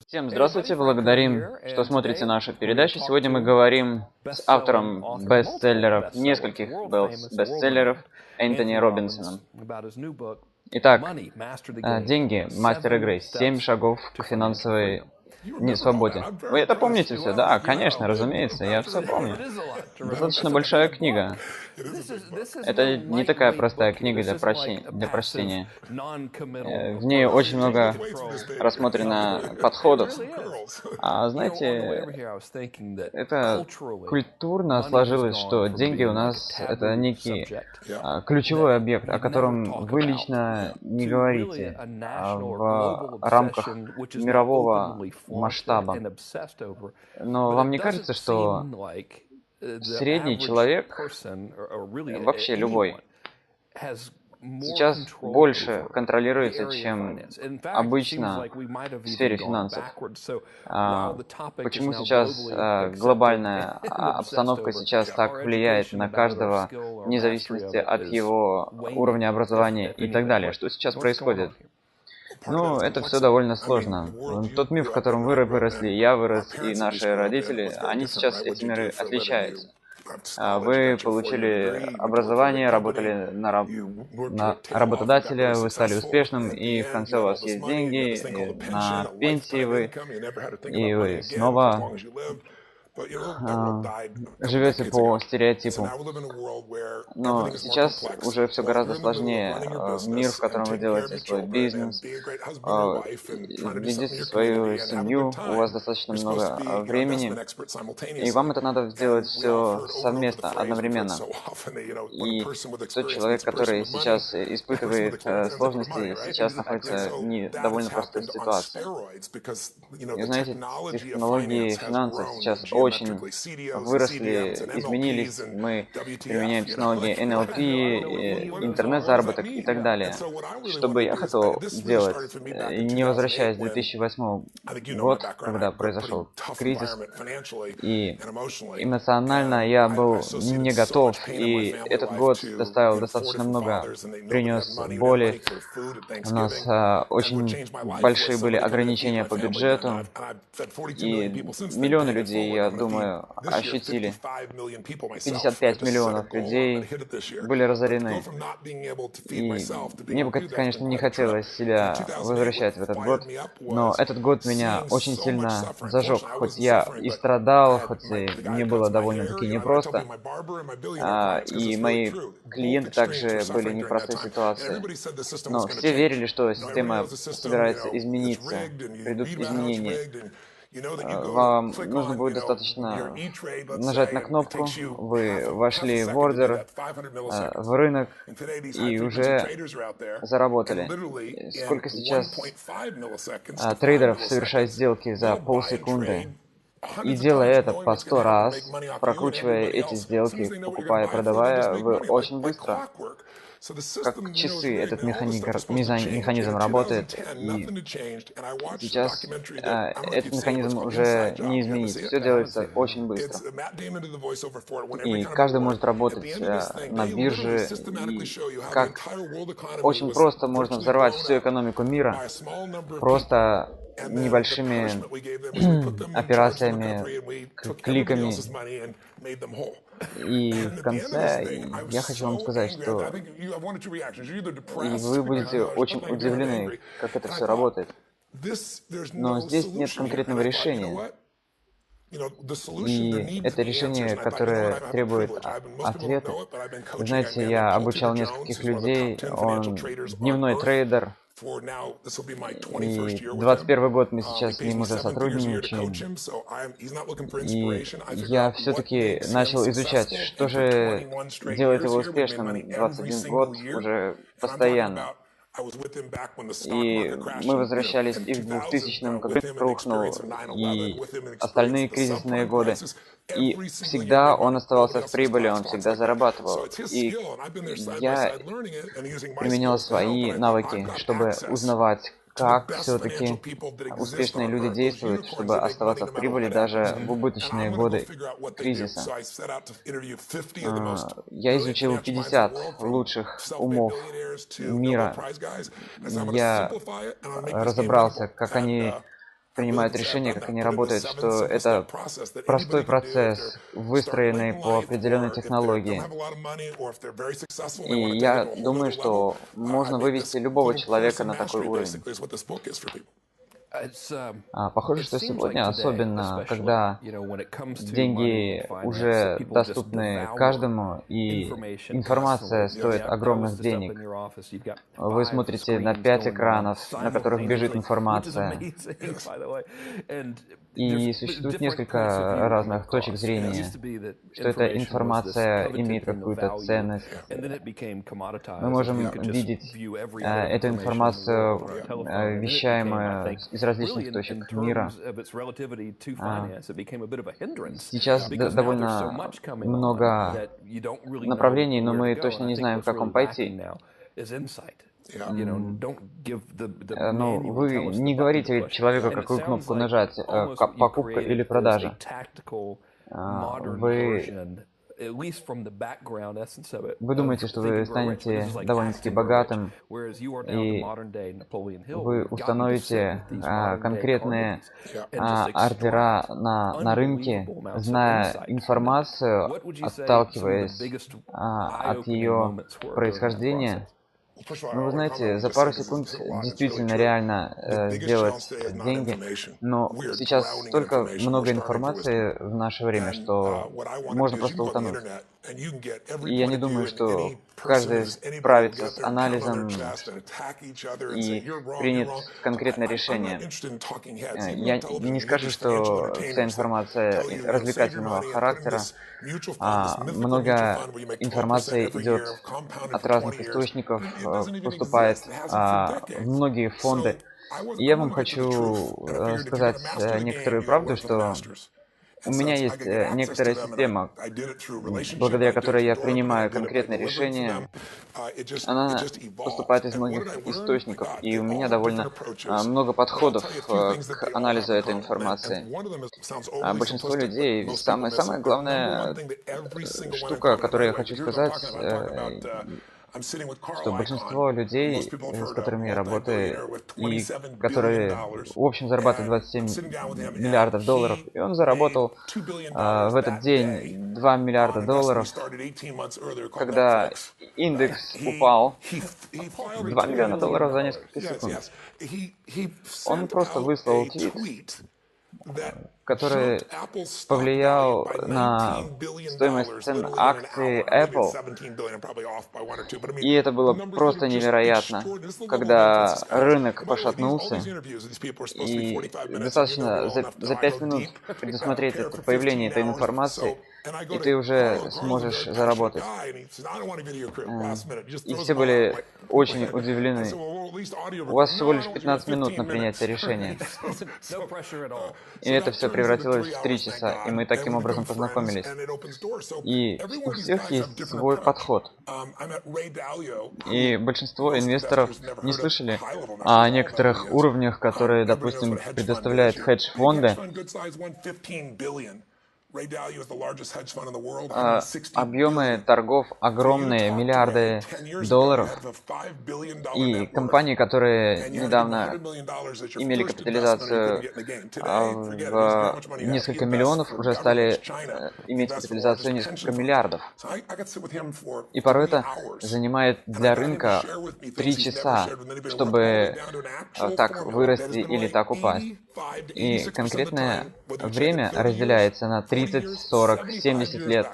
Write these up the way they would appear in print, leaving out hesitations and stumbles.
Всем здравствуйте, благодарим, что смотрите нашу передачу. Сегодня мы говорим с автором бестселлеров, нескольких бестселлеров, Тони Роббинсоном. Итак, деньги, мастер игры, 7 шагов к финансовой свободе. Вы это помните все? Да, конечно, разумеется, я все помню. Достаточно большая книга. Это не такая простая книга для прочтения. В ней очень много рассмотрено подходов. А знаете, это культурно сложилось, что деньги у нас это некий ключевой объект, о котором вы лично не говорите в рамках мирового масштаба. Но вам не кажется, что средний человек, вообще любой, сейчас больше контролируется, чем обычно в сфере финансов? Почему сейчас глобальная обстановка сейчас так влияет на каждого, вне зависимости от его уровня образования и так далее? Что сейчас происходит? Ну, это все довольно сложно. Тот мир, в котором вы выросли, я вырос, и наши родители, они сейчас эти миры отличаются. Вы получили образование, работали на работодателя, вы стали успешным, и в конце у вас есть деньги, и на пенсии вы, и вы снова живете по стереотипу. Но сейчас уже все гораздо сложнее. Мир, в котором вы делаете свой бизнес, ведете свою семью, у вас достаточно много времени, и вам это надо сделать все совместно, одновременно. И тот человек, который сейчас испытывает сложности, сейчас находится в довольно простой ситуации. И знаете, технологии финансов сейчас очень выросли, изменились. Мы применяем технологии NLP, интернет-заработок и так далее. Что бы я хотел сделать, не возвращаясь в 2008 год, когда произошел кризис, и эмоционально я был не готов, и этот год доставил достаточно много, принес боли. У нас очень большие были ограничения по бюджету, и миллионы людей, я думаю, ощутили. 55 миллионов людей были разорены. И мне бы, конечно, не хотелось себя возвращать в этот год, но этот год меня очень сильно зажег. Хоть я и страдал, хоть и мне было довольно-таки непросто, и мои клиенты также были в непростой ситуации. Но все верили, что система собирается измениться, придут изменения. Вам нужно будет достаточно нажать на кнопку, вы вошли в ордер, в рынок и уже заработали. Сколько сейчас трейдеров совершает сделки за полсекунды? И делая это по 100 раз, прокручивая эти сделки, покупая, продавая, вы очень быстро, как часы, этот механизм работает, и сейчас этот механизм уже не изменить. Все делается очень быстро. И каждый может работать на бирже, и как очень просто можно взорвать всю экономику мира, просто небольшими операциями, кликами. И в конце я хочу вам сказать, что вы будете очень удивлены, как это все работает. Но здесь нет конкретного решения. И это решение, которое требует ответа. Вы знаете, я обучал нескольких людей, он дневной трейдер, и 21 год мы сейчас с ним уже сотрудничаем. И я все-таки начал изучать, что же делает его успешным 21 год уже постоянно. И мы возвращались и в 2000-м, когда рухнул, и остальные кризисные годы. И всегда он оставался в прибыли, он всегда зарабатывал. И я применял свои навыки, чтобы узнавать, как все-таки успешные люди действуют, чтобы оставаться в прибыли даже в убыточные годы кризиса. Я изучил 50 лучших умов мира. Я разобрался, как они принимают решения, как они работают, что это простой процесс, выстроенный по определенной технологии. И я думаю, что можно вывести любого человека на такой уровень. Похоже, что сегодня, особенно когда деньги уже доступны каждому, и информация стоит огромных денег. Вы смотрите на 5 экранов, на которых бежит информация. И существует несколько разных точек зрения, что эта информация имеет какую-то ценность. Мы можем видеть эту информацию, вещаемую из различных точек мира. Сейчас довольно много направлений, но мы точно не знаем, в каком пойти. Но вы не говорите человеку, какую кнопку нажать, покупка или продажа. Вы думаете, что вы станете довольно-таки богатым, и вы установите конкретные ордера на рынке, зная информацию, отталкиваясь от ее происхождения. Ну, вы знаете, за пару секунд действительно реально сделать деньги, но сейчас столько много информации в наше время, что можно просто утонуть. И я не думаю, что каждый справится с анализом и примет конкретное решение. Я не скажу, что вся информация развлекательного характера. Много информации идет от разных источников, поступает в многие фонды. И я вам хочу сказать некоторую правду, что у меня есть некоторая система, благодаря которой я принимаю конкретное решение. Она поступает из многих источников, и у меня довольно много подходов к анализу этой информации. Большинство людей, самая главная штука, которую я хочу сказать, что большинство людей, с которыми я работаю, и которые в общем зарабатывают 27 миллиардов долларов, и он заработал в этот день 2 миллиарда долларов, когда индекс упал 2 миллиона долларов за несколько секунд. Он просто выслал твит, который повлиял на стоимость цен акций Apple. И это было просто невероятно, когда рынок пошатнулся, и достаточно за 5 минут предусмотреть это появление этой информации, и ты уже сможешь заработать. И все были очень удивлены. У вас всего лишь 15 минут на принятие решения. И это все превратилось в 3 часа, и мы таким образом познакомились. И у всех есть свой подход. И большинство инвесторов не слышали о некоторых уровнях, которые, допустим, предоставляют хедж-фонды. Объемы торгов огромные, миллиарды долларов. И компании, которые недавно имели капитализацию в несколько миллионов, уже стали иметь капитализацию несколько миллиардов. И порой это занимает для рынка 3 часа, чтобы так вырасти или так упасть. И конкретное время разделяется на 30, 40, 70 лет.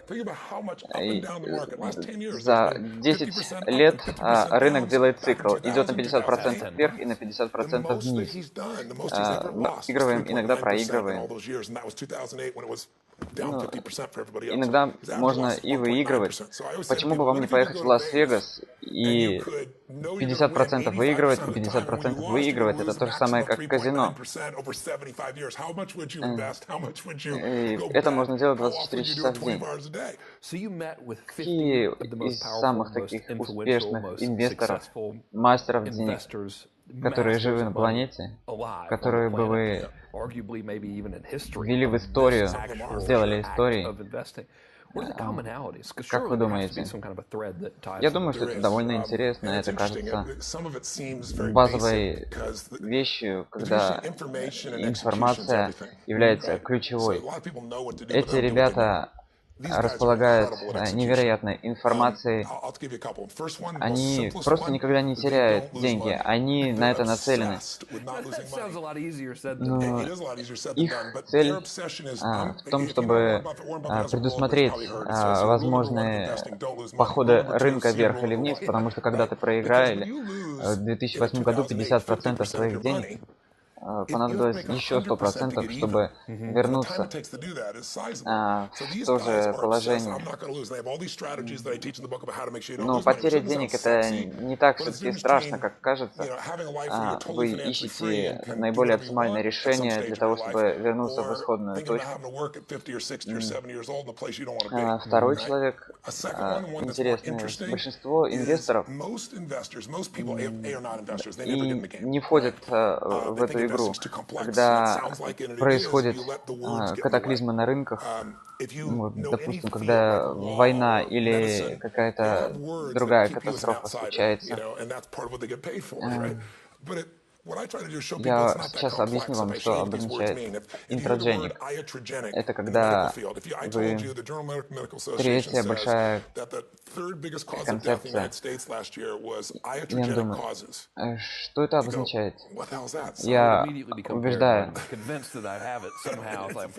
И за 10 лет рынок делает цикл. Идет на 50% вверх и на 50% вниз. Выигрываем, иногда проигрываем. Иногда можно и выигрывать. Почему бы вам не поехать в Лас-Вегас и 50% выигрывать и 50% выигрывать? Это то же самое, как казино. И это можно делать 24 часа в день. Какие из самых таких успешных инвесторов, мастеров денег, которые живы на планете, которые бы вы ввели в историю, сделали историей, Как вы думаете? Я думаю, что это довольно интересно. Это кажется базовой вещью, когда информация является ключевой. Эти ребята располагают невероятной информацией. Они просто никогда не теряют деньги. Они на это нацелены. Но их цель в том, чтобы предусмотреть возможные походы рынка вверх или вниз, потому что когда ты проиграли в 2008 году 50% своих денег, понадобилось еще 100%, чтобы вернуться в то же положение. Но потеря денег — это не так все-таки страшно, как кажется. Вы ищете наиболее оптимальное решение для того, чтобы вернуться в исходную точку. Второй человек, интересный, большинство инвесторов и не входят в эту игру, когда происходят катаклизмы на рынках, допустим, когда война или какая-то другая катастрофа случается. Я сейчас объясню вам, что обозначает интродженик. Это когда вы... Третья большая концепция. Я думаю, что это обозначает? Я убеждаю.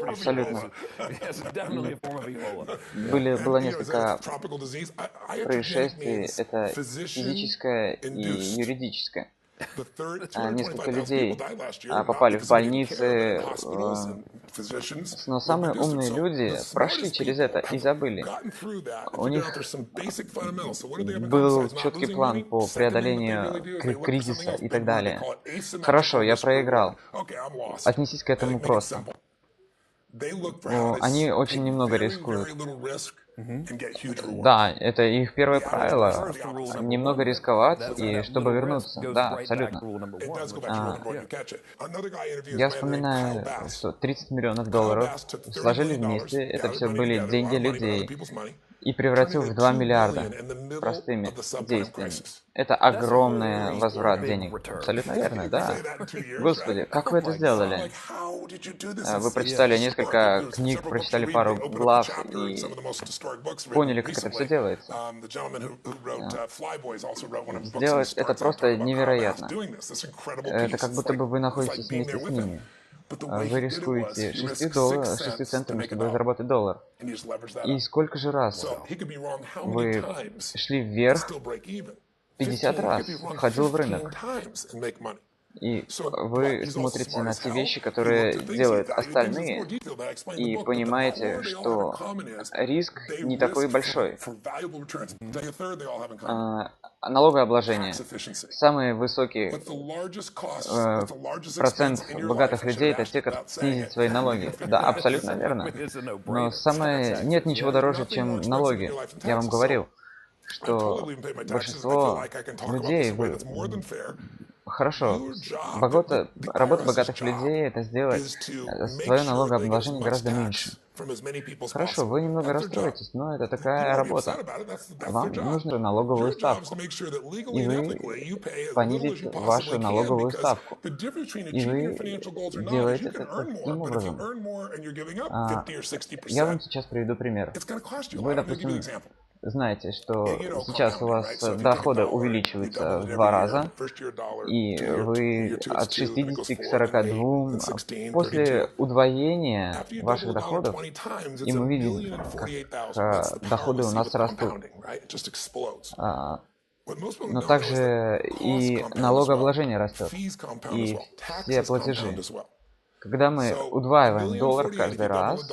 Абсолютно. Было несколько происшествий. Это физическое и юридическое. Несколько людей попали в больницы, но самые умные люди прошли через это и забыли. У них был четкий план по преодолению кризиса и так далее. Хорошо, я проиграл. Отнесись к этому просто. Они очень немного рискуют. Да, это их первое правило. Немного рисковать, и чтобы вернуться. Да, абсолютно. Я вспоминаю, что 30 миллионов долларов сложили вместе. Это все были деньги людей. И превратил в 2 миллиарда простыми действиями. Это огромный возврат денег. Абсолютно верно, да. Господи, как вы это сделали? Вы прочитали несколько книг, прочитали пару глав и поняли, как это все делается. Сделать это просто невероятно. Это как будто бы вы находитесь вместе с ними. Вы рискуете 6 центами, чтобы заработать доллар. И сколько же раз вы шли вверх, 50 раз входил в рынок. И вы смотрите на те вещи, которые делают остальные, и понимаете, что риск не такой большой. Налогообложение. Самый высокий процент богатых людей — это те, кто снизит свои налоги. Да, абсолютно верно. Но нет ничего дороже, чем налоги. Я вам говорил, что большинство людей... Хорошо. Работа богатых людей — это сделать свое налогообложение гораздо меньше. Хорошо, вы немного расстроитесь, но это такая работа. Вам нужно налоговую ставку. И вы понизите вашу налоговую ставку. И вы делаете это таким образом. Я вам сейчас приведу пример. Вы, допустим, знаете, что сейчас у вас доходы увеличиваются в 2 раза, и вы от 60 к 42. После удвоения ваших доходов, и мы видим, как доходы у нас растут. Но также и налогообложение растет, и все платежи. Когда мы удваиваем доллар каждый раз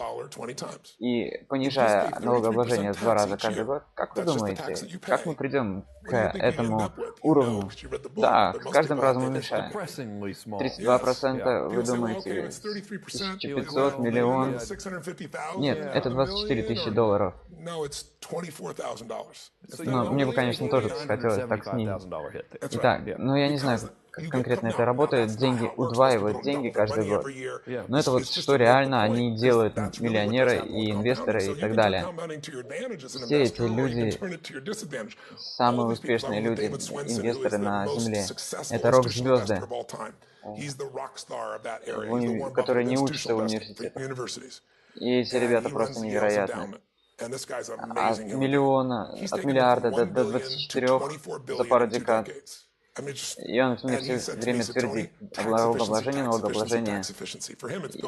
и понижая налогообложение в 2 раза каждый год, как вы думаете, как мы придем к этому уровню? Да, с каждым разом уменьшаем. 32%, вы думаете, 1500, миллион? Нет, это 24 тысячи долларов. Но мне бы, конечно, тоже хотелось так снизить. Итак, но я не знаю, как конкретно это работает, деньги удваивают деньги каждый год. Но это вот что реально они делают, миллионеры и инвесторы и так далее. Все эти люди, самые успешные люди, инвесторы на Земле, это рок-звезды, которые не учатся в университетах. И эти ребята просто невероятные. От миллиарда до 24 за пару декад. И он мне все время твердит налогообложение.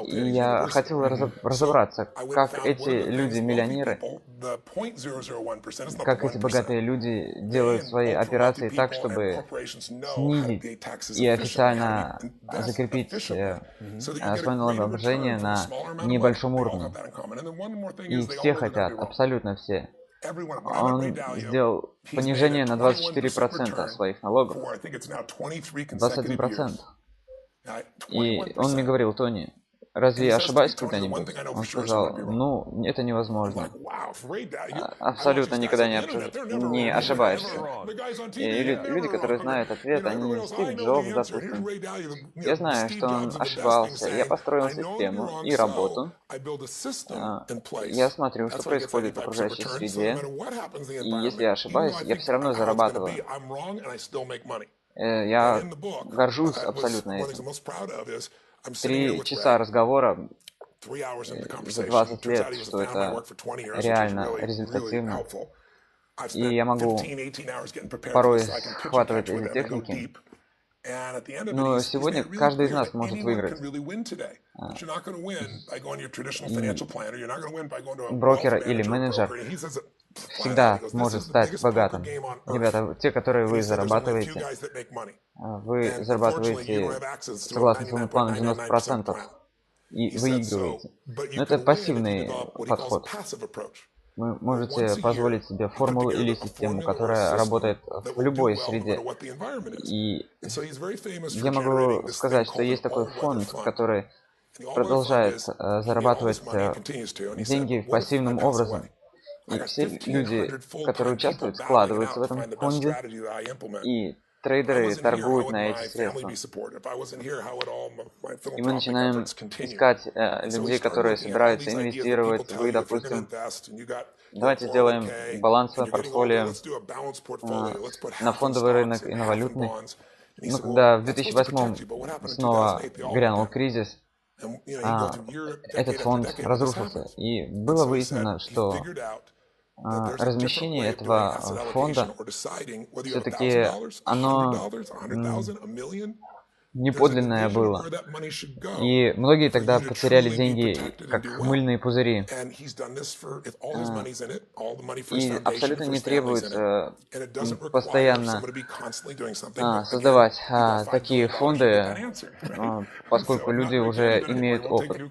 И я хотел разобраться, как эти люди-миллионеры, как эти богатые люди делают свои операции так, чтобы снизить и официально закрепить свое налогообложение на небольшом уровне. И все хотят, абсолютно все. Он сделал понижение на 24% своих налогов. 21%. И он мне говорил: Тони, разве я ошибаюсь когда-нибудь? Он сказал: ну, это невозможно. Абсолютно никогда не ошибаешься. И люди, которые знают ответ, они Стив Джобс, допустим. Я знаю, что он ошибался. Я построил систему и работу. Я смотрю, что происходит в окружающей среде. И если я ошибаюсь, я все равно зарабатываю. Я горжусь абсолютно этим. 3 часа разговора за 20 лет, что это реально результативно. И я могу порой схватывать эти техники. Но сегодня каждый из нас может выиграть. Брокер или менеджер всегда может стать богатым. Ребята, те, которые вы зарабатываете согласно своему плану 90% и выигрываете. Но это пассивный подход. Вы можете позволить себе формулу или систему, которая работает в любой среде. И я могу сказать, что есть такой фонд, который продолжает зарабатывать деньги пассивным образом. И все люди, которые участвуют, вкладываются в этом фонде, и трейдеры торгуют на эти средства. И мы начинаем искать людей, которые собираются инвестировать. Вы, допустим, давайте сделаем балансовое портфолио на фондовый рынок и на валютный. Ну, когда в 2008 снова грянул кризис, этот фонд разрушился. И было выяснено, что размещение этого фонда все-таки оно неподлинное было. И многие тогда потеряли деньги, как мыльные пузыри. И абсолютно не требуется постоянно создавать такие фонды, поскольку люди уже имеют опыт.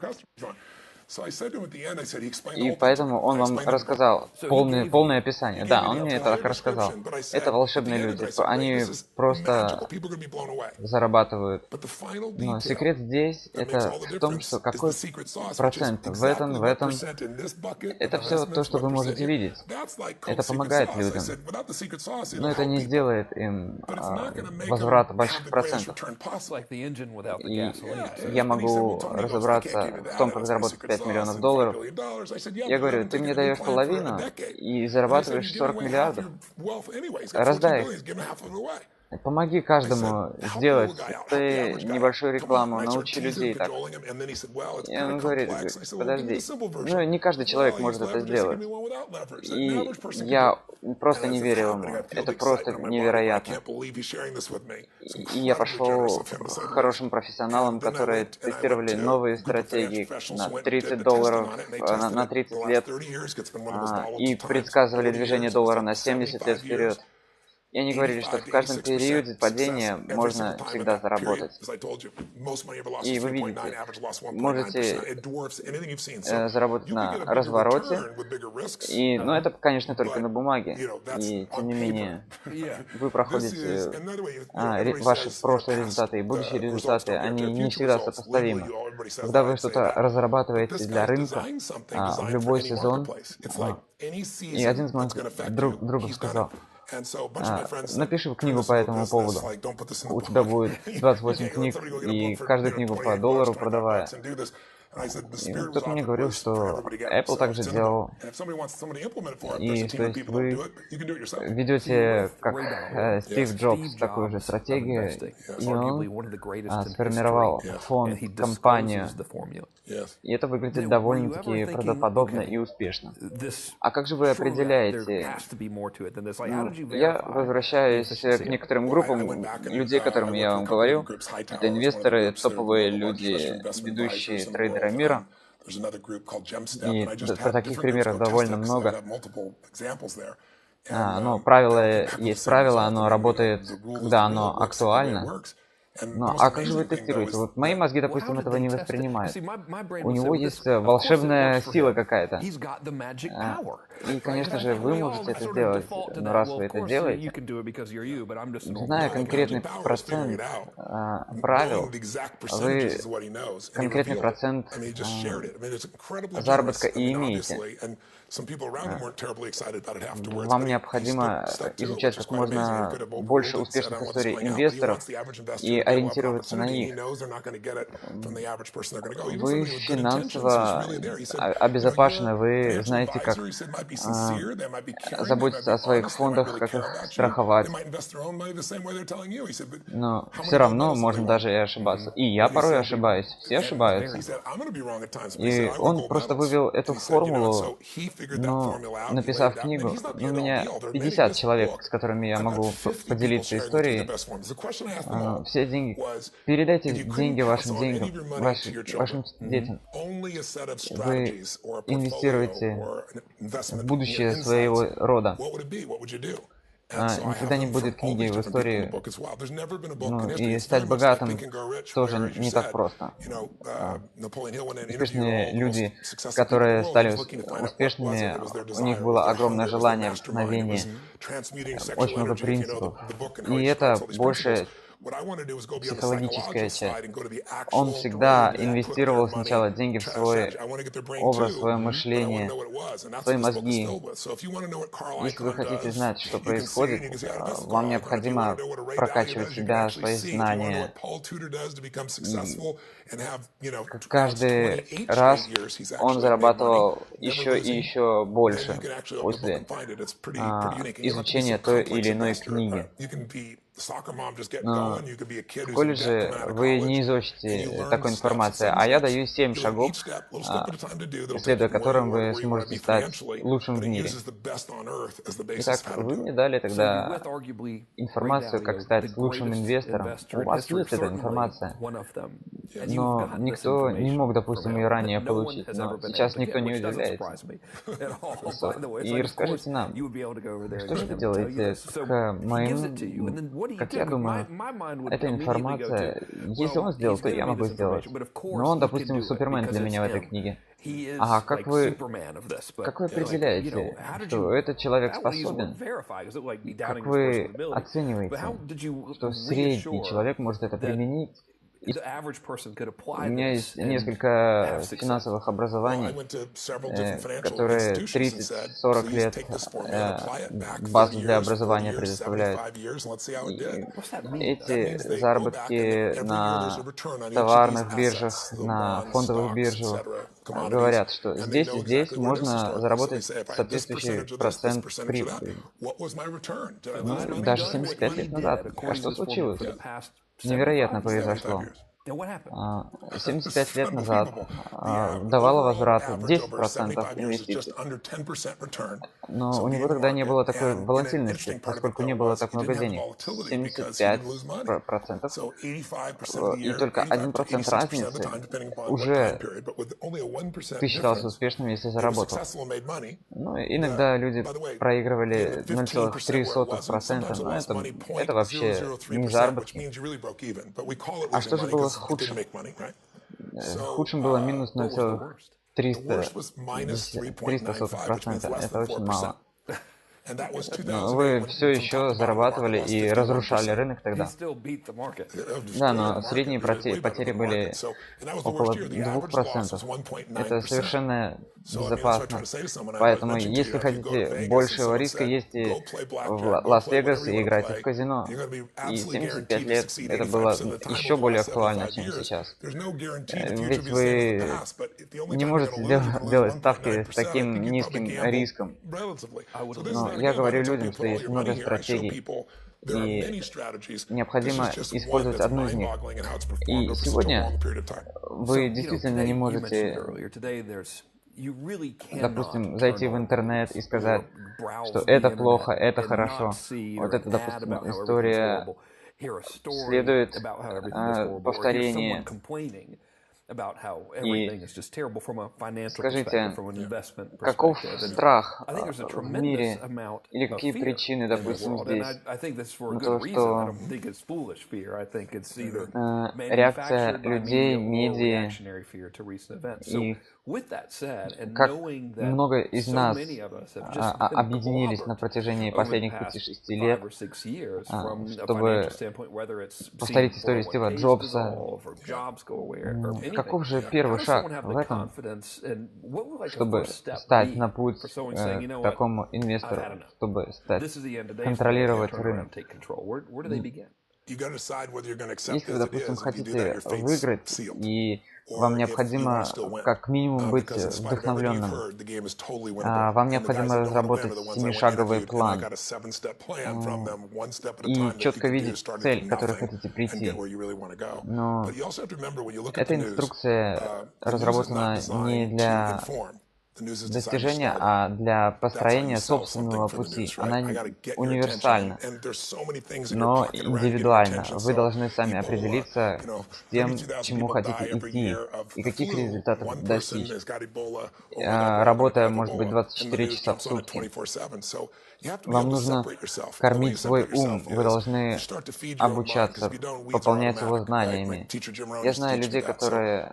И поэтому он вам рассказал полное описание. Да, он мне это так рассказал. Это волшебные люди. Они просто зарабатывают. Но секрет здесь это в том, что какой процент в этом. Это все то, что вы можете видеть. Это помогает людям. Но это не сделает им возврата больших процентов. И я могу разобраться в том, как заработать 5 миллионов долларов. Я говорю: ты мне даешь половину и зарабатываешь 40 миллиардов. Раздай их. Помоги каждому сделать небольшую рекламу, научи людей так. И он говорит: подожди, ну не каждый человек может это сделать. И я просто не верил ему. Это просто невероятно. И я пошел к хорошим профессионалам, которые тестировали новые стратегии на $30, на 30 лет, и предсказывали движение доллара на 70 лет вперед. И они говорили, что в каждом периоде падения можно всегда заработать. И вы видите, можете заработать на развороте, но это, конечно, только на бумаге. И тем не менее, вы проходите ваши прошлые результаты и будущие результаты, они не всегда сопоставимы. Когда вы что-то разрабатываете для рынка в любой сезон, и один из моих другов сказал: Напиши книгу по этому поводу. У тебя будет 28 книг, и каждую книгу по $1 продавая. И кто-то мне говорил, что Apple также делал. И то есть вы ведете, как Стив Джобс, такую же стратегию, и он сформировал фонд, компанию. И это выглядит довольно-таки правдоподобно и успешно. А как же вы определяете? Я возвращаюсь к некоторым группам людей, которым я вам говорил. Это инвесторы, топовые люди, ведущие трейдеры мира. И про таких примеров довольно много. Но правило есть правило, оно работает, когда оно актуально. Ну, а как же вы тестируете? Вот мои мозги, допустим, этого не воспринимают. У него есть волшебная сила какая-то. И, конечно же, вы можете это сделать, но раз вы это делаете, зная конкретный процент правил, вы конкретный процент заработка и имеете. Вам необходимо изучать как можно больше успешных историй инвесторов и ориентироваться на них. Вы финансово обезопасены, вы знаете, как заботиться о своих фондах, как их страховать. Но все равно можно даже и ошибаться. И я порой ошибаюсь, все ошибаются. И он просто вывел эту формулу, но написав книгу, у меня 50 человек, с которыми я могу поделиться историей. Все деньги. Передайте деньги вашим вашим детям. Вы инвестируете в будущее своего рода. Никогда не будет книги в истории. И стать богатым тоже не так просто. Успешные люди, которые стали успешными, у них было огромное желание, вдохновение, очень много принципов. И это больше психологическая часть. Он всегда инвестировал сначала деньги в свой образ, свое мышление, свои мозги. Если вы хотите знать, что происходит, вам необходимо прокачивать себя, свои знания. Каждый раз он зарабатывал еще и еще больше после изучения той или иной книги. Но в колледже вы не изучите такой информации, а я даю 7 шагов, следуя которым вы сможете стать лучшим в мире. Итак, вы мне дали тогда информацию, как стать лучшим инвестором. У вас есть эта информация, но никто не мог, допустим, ее ранее получить. Но сейчас никто не удивляется. И расскажите нам, что же вы делаете к моим... Как я думаю, эта информация, если он сделал, то я могу сделать. Но он, допустим, Супермен для меня в этой книге. А как вы определяете, что этот человек способен? Как вы оцениваете, что средний человек может это применить? У меня есть несколько финансовых образований, которые 30-40 лет базу для образования предоставляют. И эти заработки на товарных биржах, на фондовых биржах говорят, что здесь и здесь можно заработать соответствующий процент прибыли. Ну, даже 75 лет назад. А что случилось? Невероятно произошло. 75 лет назад давало возврат 10% инвестиций. Но у него тогда не было такой волатильности, поскольку не было так много денег. 75%. И только 1% разницы уже ты считался успешным, если заработал. Ну, иногда люди проигрывали 0,03%, но это вообще не заработки. А что же было худшим? Худшим было минус 0,300%. Это очень мало. Но вы все еще зарабатывали и разрушали рынок тогда. Да, но средние потери были около 2%. Это совершенно безопасно. Поэтому, если хотите большего риска, ездите в Лас-Вегас и играйте в казино. И 75 лет это было еще более актуально, чем сейчас. Ведь вы не можете делать ставки с таким низким риском. Но я говорю людям, что есть много стратегий, и необходимо использовать одну из них. И сегодня вы действительно не можете, допустим, зайти в интернет и сказать, что это плохо, это хорошо. Вот это, допустим, история следует повторение. И скажите, каков страх в мире, или какие причины, допустим, здесь? То, что реакция людей, медиа, и как много из нас объединились на протяжении последних 5-6 лет, чтобы повторить историю Стива Джобса. Каков же первый шаг в этом, чтобы стать на путь к такому инвестору, чтобы контролировать рынок? Если вы, допустим, хотите выиграть, и вам необходимо как минимум быть вдохновленным, вам необходимо разработать 7-шаговый план и четко видеть цель, к которой хотите прийти. Но эта инструкция разработана не для достижения, а для построения собственного пути. Она универсальна, но индивидуальна. Вы должны сами определиться с тем, к чему хотите идти и каких результатов достичь. Работая, может быть, 24 часа в сутки. Вам нужно кормить свой ум, вы должны обучаться, пополнять его знаниями. Я знаю людей, которые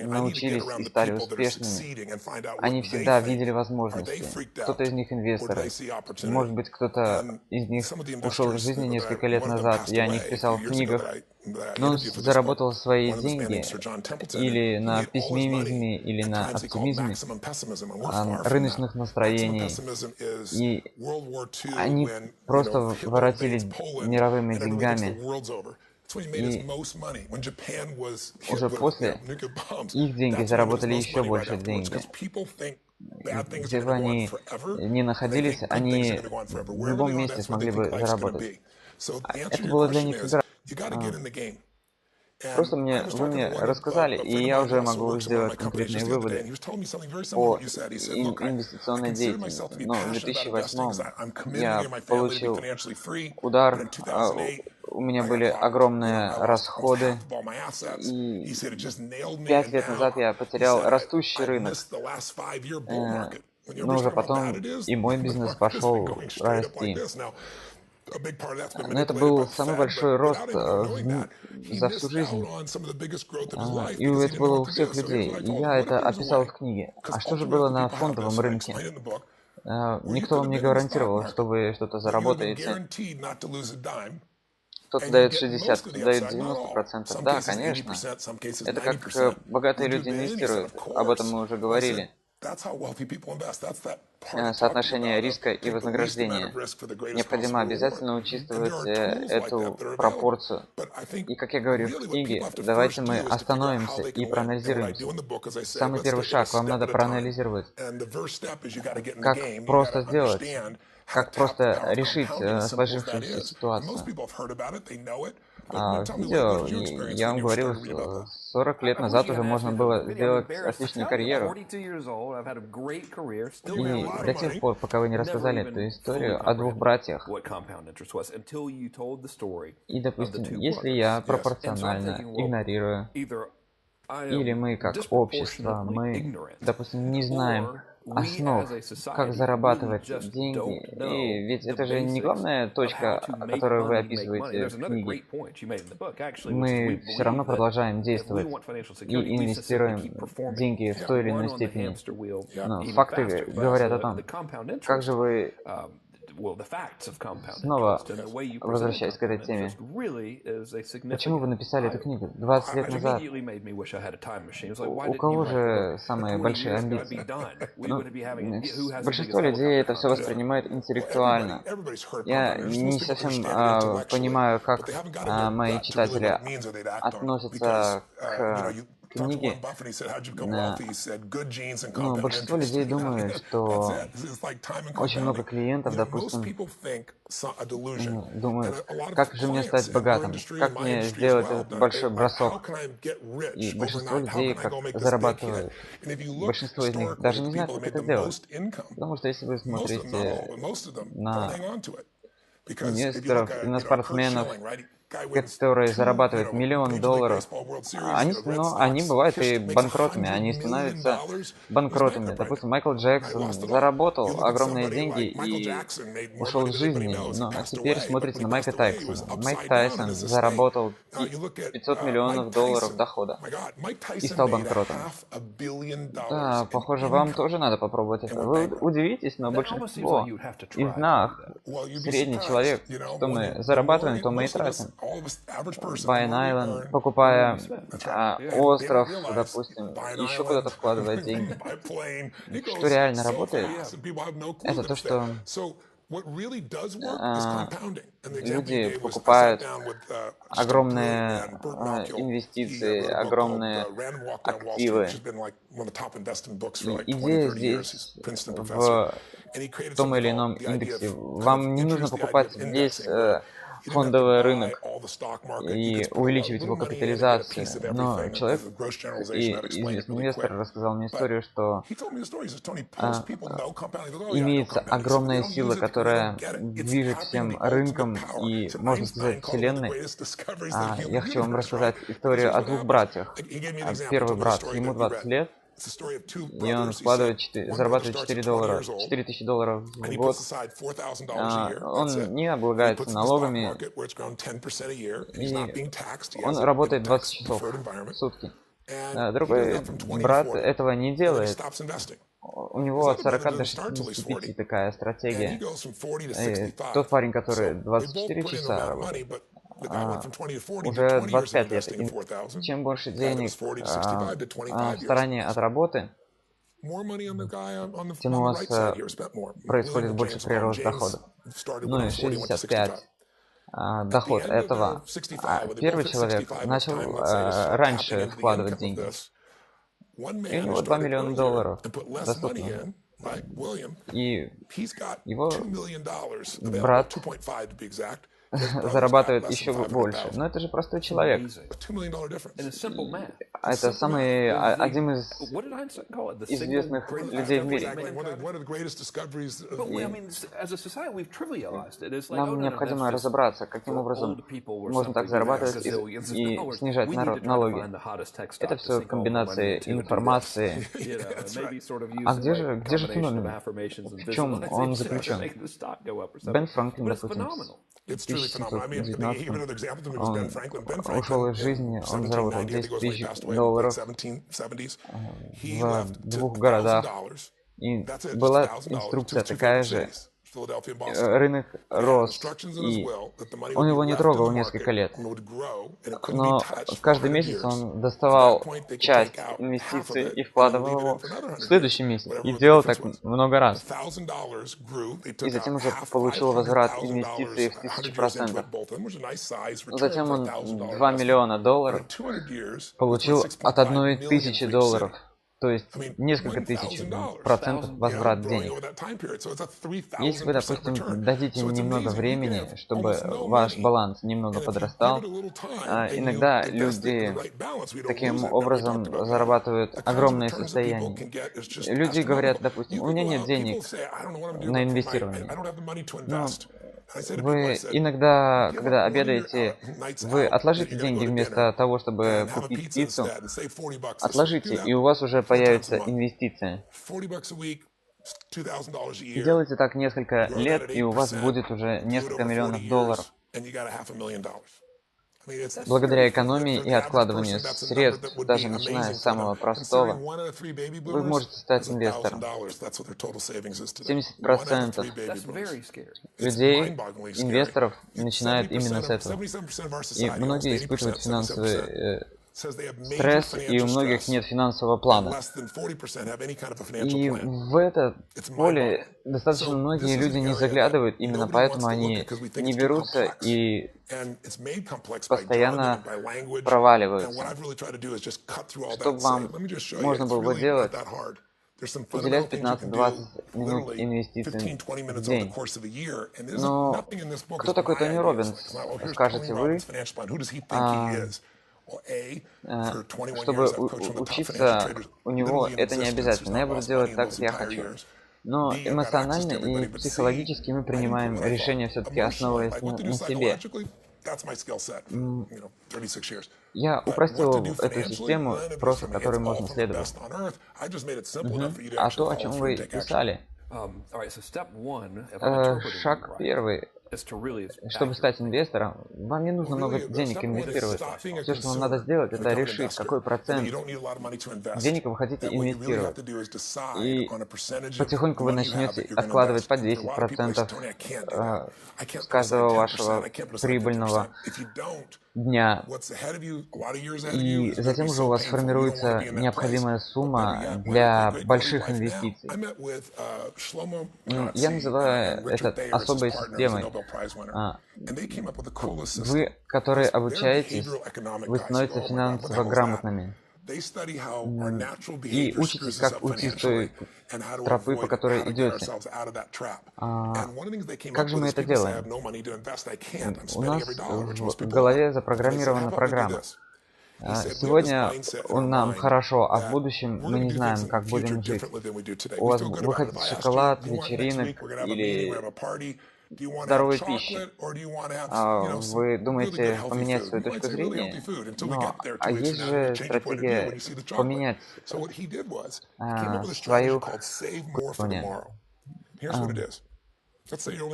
научились и стали успешными. Они всегда видели возможности. Кто-то из них инвесторы. Может быть, кто-то из них ушел из жизни несколько лет назад, я о них писал в книгах. Но он заработал свои деньги или на пессимизме, или на оптимизме, рыночных настроений. И они просто воротили мировыми деньгами. И уже после их деньги заработали еще больше денег. Где бы они ни находились, они в любом месте смогли бы заработать. Это было для них игра. Просто вы мне рассказали, и я уже могу сделать конкретные выводы по инвестиционной деятельности. Но в 2008 я получил удар, у меня были огромные расходы, и 5 лет назад я потерял растущий рынок. Но уже потом и мой бизнес пошел расти. Но это был самый большой рост за всю жизнь. И это было у всех людей. И я это описал в книге. А что же было на фондовом рынке? Никто вам не гарантировал, что вы что-то заработаете. Кто-то дает 60, кто-то дает 90%. Да, конечно. Это как богатые люди инвестируют. Об этом мы уже говорили. Соотношение риска и вознаграждения. Необходимо обязательно учитывать эту пропорцию. И, как я говорю в книге, давайте мы остановимся и проанализируем. Самый первый шаг вам надо проанализировать, как просто сделать, как просто решить сложившуюся ситуацию. В видео я вам говорил, что 40 лет назад уже можно было сделать отличную карьеру. И до тех пор, пока вы не рассказали эту историю о двух братьях. И, допустим, если я пропорционально игнорирую, или мы как общество, мы, допустим, не знаем, основ, как зарабатывать деньги. И ведь это же не главная точка, которую вы описываете в книге. Мы все равно продолжаем действовать и инвестируем деньги в той или иной степени. Но факты говорят о том, как же вы, снова возвращаясь к этой теме, почему вы написали эту книгу 20 лет назад? У кого же самые большие амбиции? Ну, большинство людей это все воспринимает интеллектуально. Я не совсем понимаю, как мои читатели относятся к книге. Ну, большинство людей думают, что очень много клиентов, допустим, думают, как же мне стать богатым, как мне сделать этот большой бросок. И большинство людей как зарабатывают. Большинство из них даже не знают, как это делать. Потому что если вы смотрите на инвесторов и на спортсменов, которые зарабатывают $1 000 000, они бывают и банкротами, они становятся банкротами. Допустим, Майкл Джексон заработал огромные деньги и ушел из жизни, но теперь смотрите на Майка Тайсона. Майк Тайсон заработал $500 миллионов дохода и стал банкротом. Да, похоже, вам тоже надо попробовать это. Вы удивитесь, но большинство из нас, средний человек, что мы зарабатываем, то мы и тратим. Buy an Island, покупая остров, допустим, еще куда-то вкладывая деньги. Что реально работает, это то, что люди покупают огромные инвестиции, огромные активы. И идея здесь в том или ином индексе. Вам не нужно покупать весь фондовый рынок и увеличивать его капитализацию. Но человек и известный инвестор рассказал мне историю, что имеется огромная сила, которая движет всем рынком и, можно сказать, вселенной. Я хочу вам рассказать историю о двух братьях. Первый брат, ему 20 лет, и он зарабатывает $4000 в год. Он не облагается налогами, и он работает 20 часов в сутки. Другой брат этого не делает. У него от 40 до 65 такая стратегия. И тот парень, который 24 часа работает, уже 25 лет. И чем больше денег в стороне от работы, тем у вас происходит больше прирост дохода. Ну и 65 доход этого. Первый человек начал раньше вкладывать деньги. И у него $2 миллиона доступно. И его брат зарабатывает еще больше. Но это же простой человек. Это один из известных людей в мире. Нам необходимо разобраться, каким образом можно так зарабатывать и снижать налоги. Это все комбинация информации. А где же феномен? В чем он заключен? Бен Франклин, допустим, в 1719 он ушел из жизни, он заработал $10 000 в 2 городах. И была инструкция такая же. Рынок рос, и он его не трогал несколько лет. Но каждый месяц он доставал часть инвестиций и вкладывал его в следующий месяц. И делал так много раз. И затем уже получил возврат инвестиций в 1000%. Затем он $2 миллиона получил от $1000. То есть несколько тысяч процентов возврат денег. Если вы, допустим, дадите немного времени, чтобы ваш баланс немного подрастал, иногда люди таким образом зарабатывают огромное состояние. Люди говорят, допустим, у меня нет денег на инвестирование. Но вы иногда, когда обедаете, вы отложите деньги вместо того, чтобы купить пиццу. Отложите, и у вас уже появится инвестиция. И делайте так несколько лет, и у вас будет уже несколько миллионов долларов. Благодаря экономии и откладыванию средств, даже начиная с самого простого, вы можете стать инвестором. 70% людей, инвесторов, начинают именно с этого. И многие испытывают финансовый стресс, и у многих нет финансового плана. И в это поле достаточно многие люди не заглядывают, именно поэтому они не берутся и постоянно проваливаются. Что вам можно было делать? Уделять 15-20 минут инвестициям в день. Но кто такой Тони Роббинс, скажете вы? Чтобы учиться у него, это не обязательно. Я буду делать так, как я хочу. Но эмоционально и психологически мы принимаем решения все-таки основываясь на себе. Я упростил эту систему, просто которой можно следовать. А то, о чем вы писали. Шаг первый. Чтобы стать инвестором, вам не нужно много денег инвестировать. Все, что вам надо сделать, это решить, какой процент денег вы хотите инвестировать. И потихоньку вы начнете откладывать по 10% с каждого вашего прибыльного дня. И затем уже у вас формируется необходимая сумма для больших инвестиций. Я называю это особой системой. Вы, которые обучаетесь, вы становитесь финансово грамотными. И учитесь, как уйти с той тропы, по которой идете. Как же мы это делаем? У нас в голове запрограммирована программа. Сегодня нам хорошо, а в будущем мы не знаем, как будем жить. Вы хотите шоколад, вечеринок или здоровой пищи. Вы думаете поменять свою точку зрения? А есть же стратегия поменять свою уровень.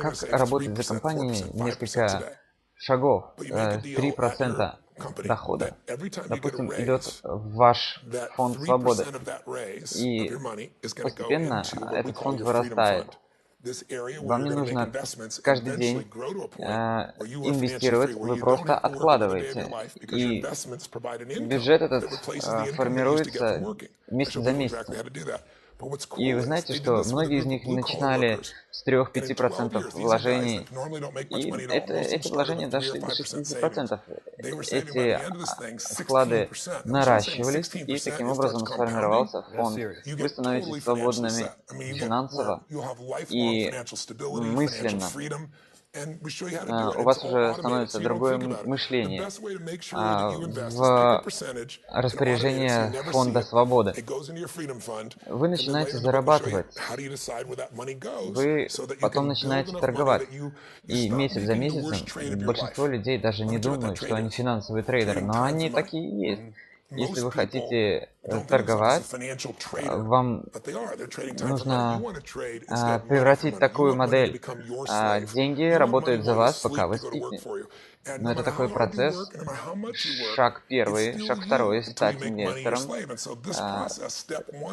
Как работать за компанией несколько шагов, 3% дохода, допустим, идет в ваш фонд свободы, и постепенно этот фонд вырастает. Вам не нужно каждый день инвестировать, вы просто откладываете. И бюджет этот формируется месяц за месяцем. И вы знаете, что многие из них начинали с 3-5% вложений, и эти вложения дошли до 60%. Эти вклады наращивались, и таким образом сформировался фонд. Вы становитесь свободными финансово и мысленно. У вас уже становится другое мышление в распоряжение фонда свободы. Вы начинаете зарабатывать, вы потом начинаете торговать. И месяц за месяцем большинство людей даже не думают, что они финансовые трейдеры, но они такие и есть. Если вы хотите торговать, вам нужно превратить такую модель. Деньги работают за вас, пока вы спите. Но это такой процесс. Шаг первый, шаг второй — стать инвестором.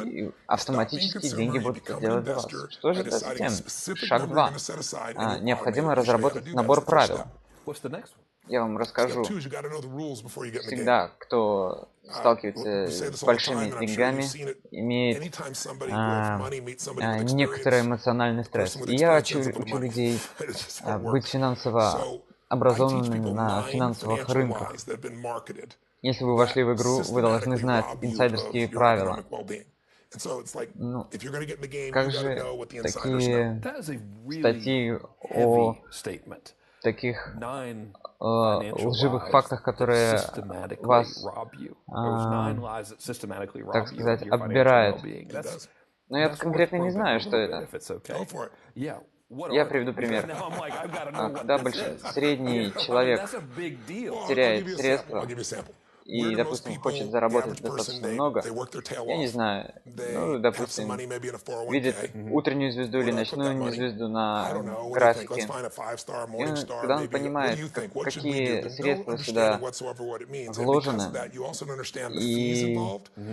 И автоматически деньги будут делать за вас. Что же это затем? Шаг 2. Необходимо разработать набор правил. Я вам расскажу. Всегда, кто сталкивается с большими деньгами, имеет некоторый эмоциональный стресс. И я учу людей быть финансово образованными на финансовых рынках. Если вы вошли в игру, вы должны знать инсайдерские правила. Ну, как же такие статьи о таких лживых фактах, которые вас, так сказать, оббирают. Но я конкретно не знаю, что это. Я приведу пример. Когда средний человек теряет средства, и, допустим, хочет заработать достаточно много, я не знаю, ну, допустим, видит утреннюю звезду или ночную звезду на графике, и когда он понимает, какие средства сюда вложены, и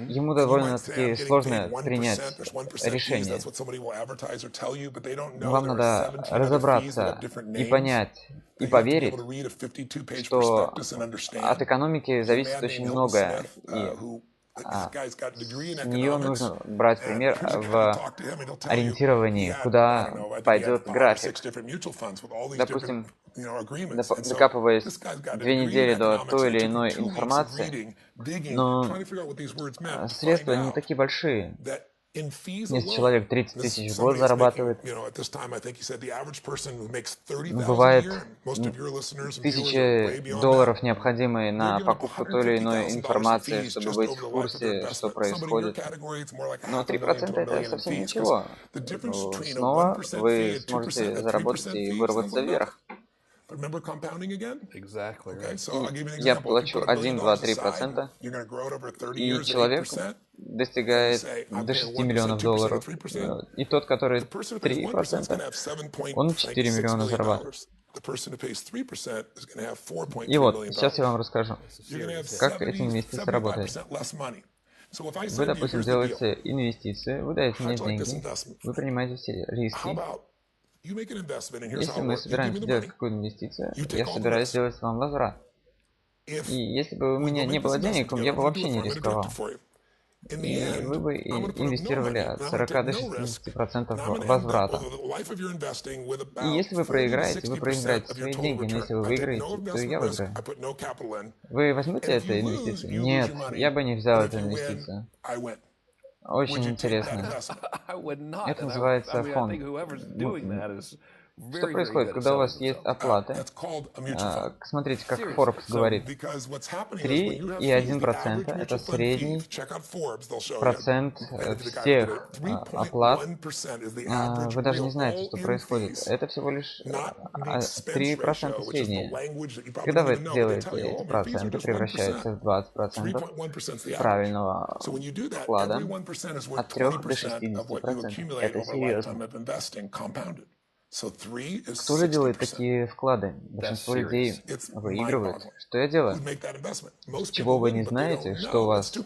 ему довольно-таки сложно принять решение. Вам надо разобраться и понять, и поверить, что от экономики зависит очень многое, и с нее нужно брать пример в ориентировании, куда пойдет график. Допустим, докапываясь 2 недели до той или иной информации, но средства не такие большие. Если человек 30 тысяч в год зарабатывает, бывает $1000 необходимые на покупку той или иной информации, чтобы быть в курсе, что происходит. Но 3% это совсем ничего. Снова вы сможете заработать и вырваться вверх. Я плачу 1, 2, 3%, и человек достигает до $6 миллионов. И тот, который 3%, он 4 миллиона зарабатывает. И вот, сейчас я вам расскажу, как эти инвестиции работают. Вы, допустим, делаете инвестиции, вы даете мне деньги, вы принимаете все риски. Если мы собираемся делать какую-то инвестицию, я собираюсь сделать вам возврат. И если бы у меня не было денег, я бы вообще не рисковал. И вы бы инвестировали от 40 до 60% возврата. И если вы проиграете свои деньги, но если вы выиграете, то и я выиграю. Вы возьмете эту инвестицию? Нет, я бы не взял эту инвестицию. Очень интересно. Это называется фонд. Что происходит, когда у вас есть оплаты? Смотрите, как Forbes говорит. 3,1% это средний процент всех оплат. Вы даже не знаете, что происходит. Это всего лишь 3% средние. Когда вы это делаете, эти проценты превращаются в 20% правильного вклада от 3 до 60%. Это серьезно. Кто же делает такие вклады? Большинство людей выигрывают. Что я делаю? Чего вы не знаете, что вас что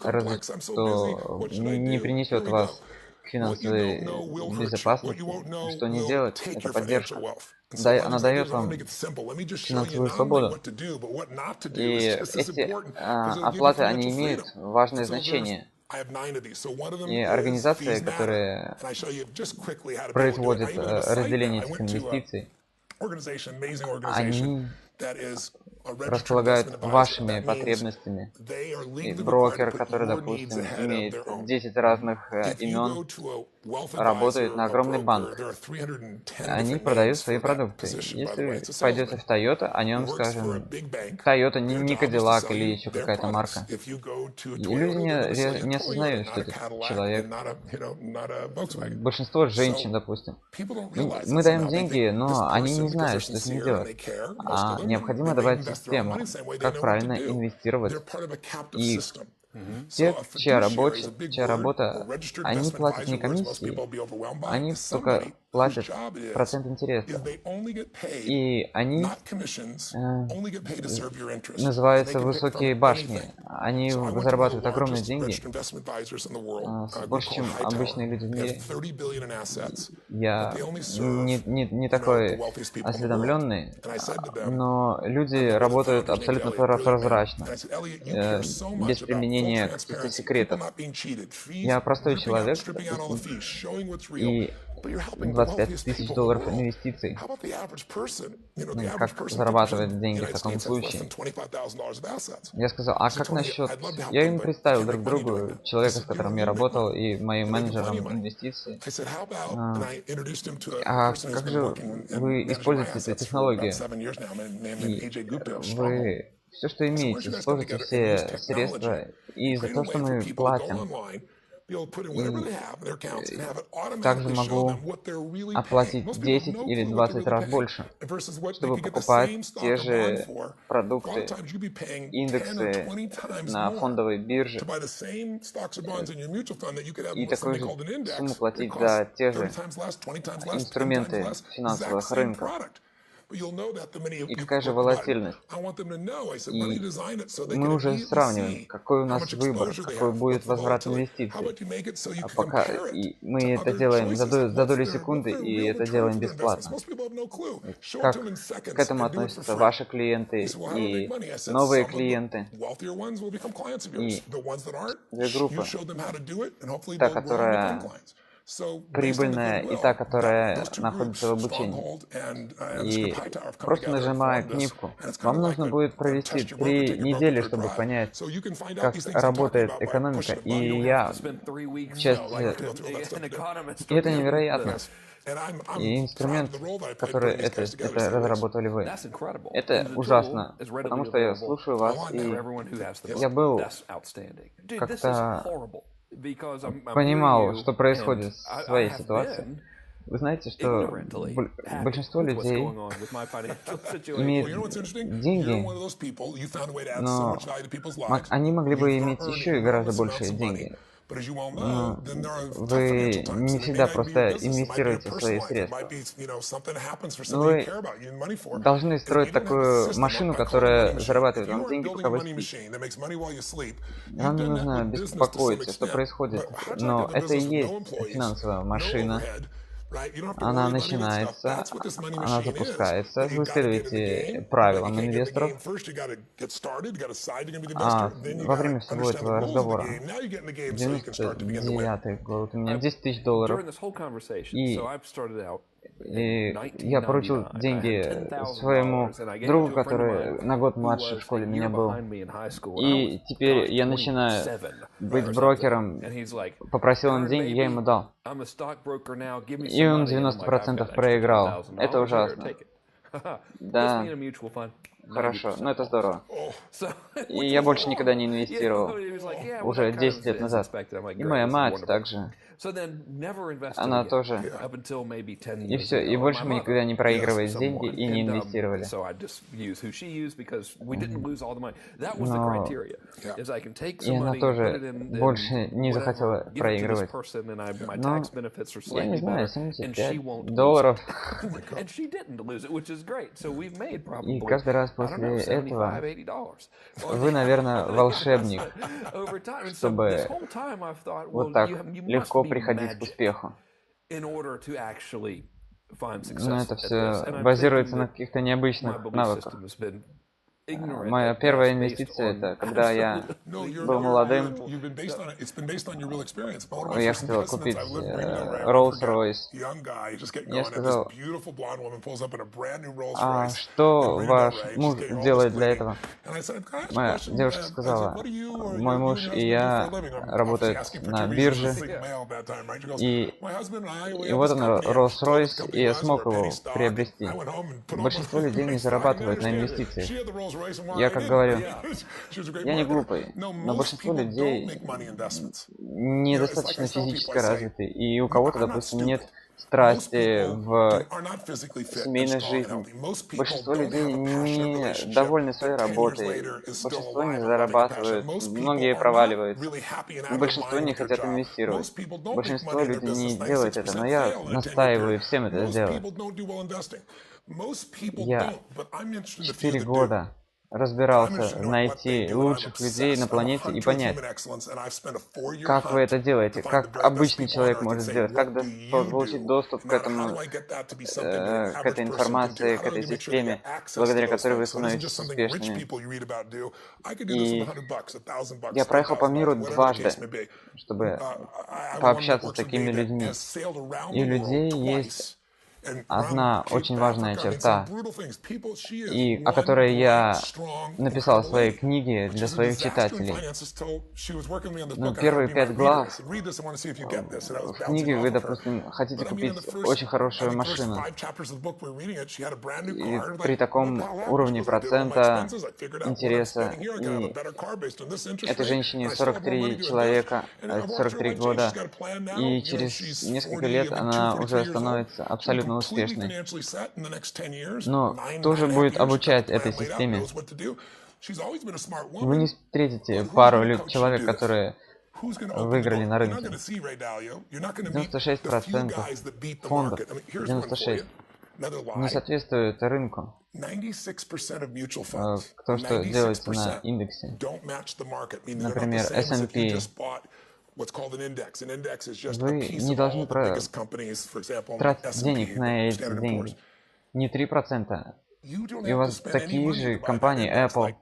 не принесет вас к финансовой безопасности, что не делать, это поддержка. Она дает вам финансовую свободу. И эти оплаты, они имеют важное значение. И организации, которые производят разделение этих инвестиций, они располагают вашими потребностями. И брокер, который, допустим, имеет 10 разных имен, работает на огромный банк. Они продают свои продукты. Если вы пойдете в Toyota, о нем скажем Toyota, не Cadillac или еще какая-то марка. И люди не осознают, что это человек. Большинство женщин, допустим. Мы даем деньги, но они не знают, что с ними делать. А необходимо давать систему, как правильно инвестировать. И те, чья работа, они платят не комиссии, они только платят процент интереса. И они называются высокие башни. Они зарабатывают огромные деньги, больше, чем обычные люди в мире. Я не такой осведомленный, но люди работают абсолютно прозрачно, без применения каких-то секретов. Я простой человек, и $25 тысяч инвестиций. Как зарабатывать деньги в таком случае? Я сказал, а как насчет... Я им представил друг другу человека, с которым я работал, и моим менеджером инвестиций. А как же вы используете эти технологии? И вы все, что имеете, сложите все средства, и за то, что мы платим И также могу оплатить 10 или 20 раз больше, чтобы покупать те же продукты, индексы на фондовой бирже и такую же сумму платить за те же инструменты финансовых рынков. И какая же волатильность? И мы уже сравниваем, какой у нас выбор, какой будет возврат инвестиций. Мы это делаем за доли секунды, и это делаем бесплатно. Как к этому относятся ваши клиенты и новые клиенты? И две группы. Та, которая прибыльная, и та, которая находится в обучении. И просто нажимая кнопку. Вам нужно будет провести 3 недели, чтобы понять, как работает экономика. И я и это невероятно. И инструмент, который это разработали вы, это ужасно, потому что я слушаю вас, и я был как-то понимал, что происходит в своей ситуации. Вы знаете, что большинство людей имеют деньги, но они могли бы иметь еще и гораздо большие деньги. Но вы не всегда просто инвестируете свои средства. Но вы должны строить такую машину, которая зарабатывает вам деньги, пока вы спите. Вам не нужно беспокоиться, что происходит. Но это и есть финансовая машина. Она начинается, она запускается, вы следуете правилам инвесторов, во время всего этого разговора, 99-й год, у меня 10 тысяч долларов, и я поручил деньги своему другу, который на год младше в школе меня был. И теперь я начинаю быть брокером. Попросил он деньги, я ему дал. И он 90% проиграл. Это ужасно. Да. Хорошо, но это здорово. И я больше никогда не инвестировал. Уже 10 лет назад. И моя мать также. Она тоже. И все. И больше мы никогда не проигрывали деньги и не инвестировали. Но и она тоже больше не захотела проигрывать. Но я не знаю, 75 долларов. И каждый раз после этого вы, наверное, волшебник, чтобы вот так легко приходить к успеху. Но это все базируется на каких-то необычных навыках. Моя первая инвестиция, это когда я был молодым, я хотел купить Rolls-Royce. Я сказал, а что ваш муж делает для этого? Моя девушка сказала, мой муж и я работают на бирже, и вот он, Rolls-Royce, и я смог его приобрести. Большинство людей не зарабатывают на инвестициях. Я как говорю, я не глупый, но большинство людей недостаточно физически развиты, и у кого-то, допустим, нет страсти в семейной жизни. Большинство людей не довольны своей работой, большинство не зарабатывают, многие проваливаются, большинство не хотят инвестировать, большинство людей не делают это, но я настаиваю всем это сделать. Я 4 года разбирался, найти лучших людей на планете и понять, как вы это делаете, как обычный человек может сделать, как получить доступ к этому, к этой информации, к этой системе, благодаря которой вы становитесь успешными. И я проехал по миру дважды, чтобы пообщаться с такими людьми. И у людей есть одна очень важная черта, и о которой я написал в своей книге для своих читателей. Ну, первые 5 глав в книге вы, допустим, хотите купить очень хорошую машину, и при таком уровне процента интереса, и этой женщине 43 человека, 43 года, и через несколько лет она уже становится абсолютно успешной. Но кто же будет обучать этой системе? Вы не встретите пару человек, которые выиграли на рынке. 96% фондов, 96%, не соответствует рынку. То, что делается на индексе. Например, S&P. Вы не должны тратить денег на эти деньги. Не 3%. И у вас такие же компании Apple.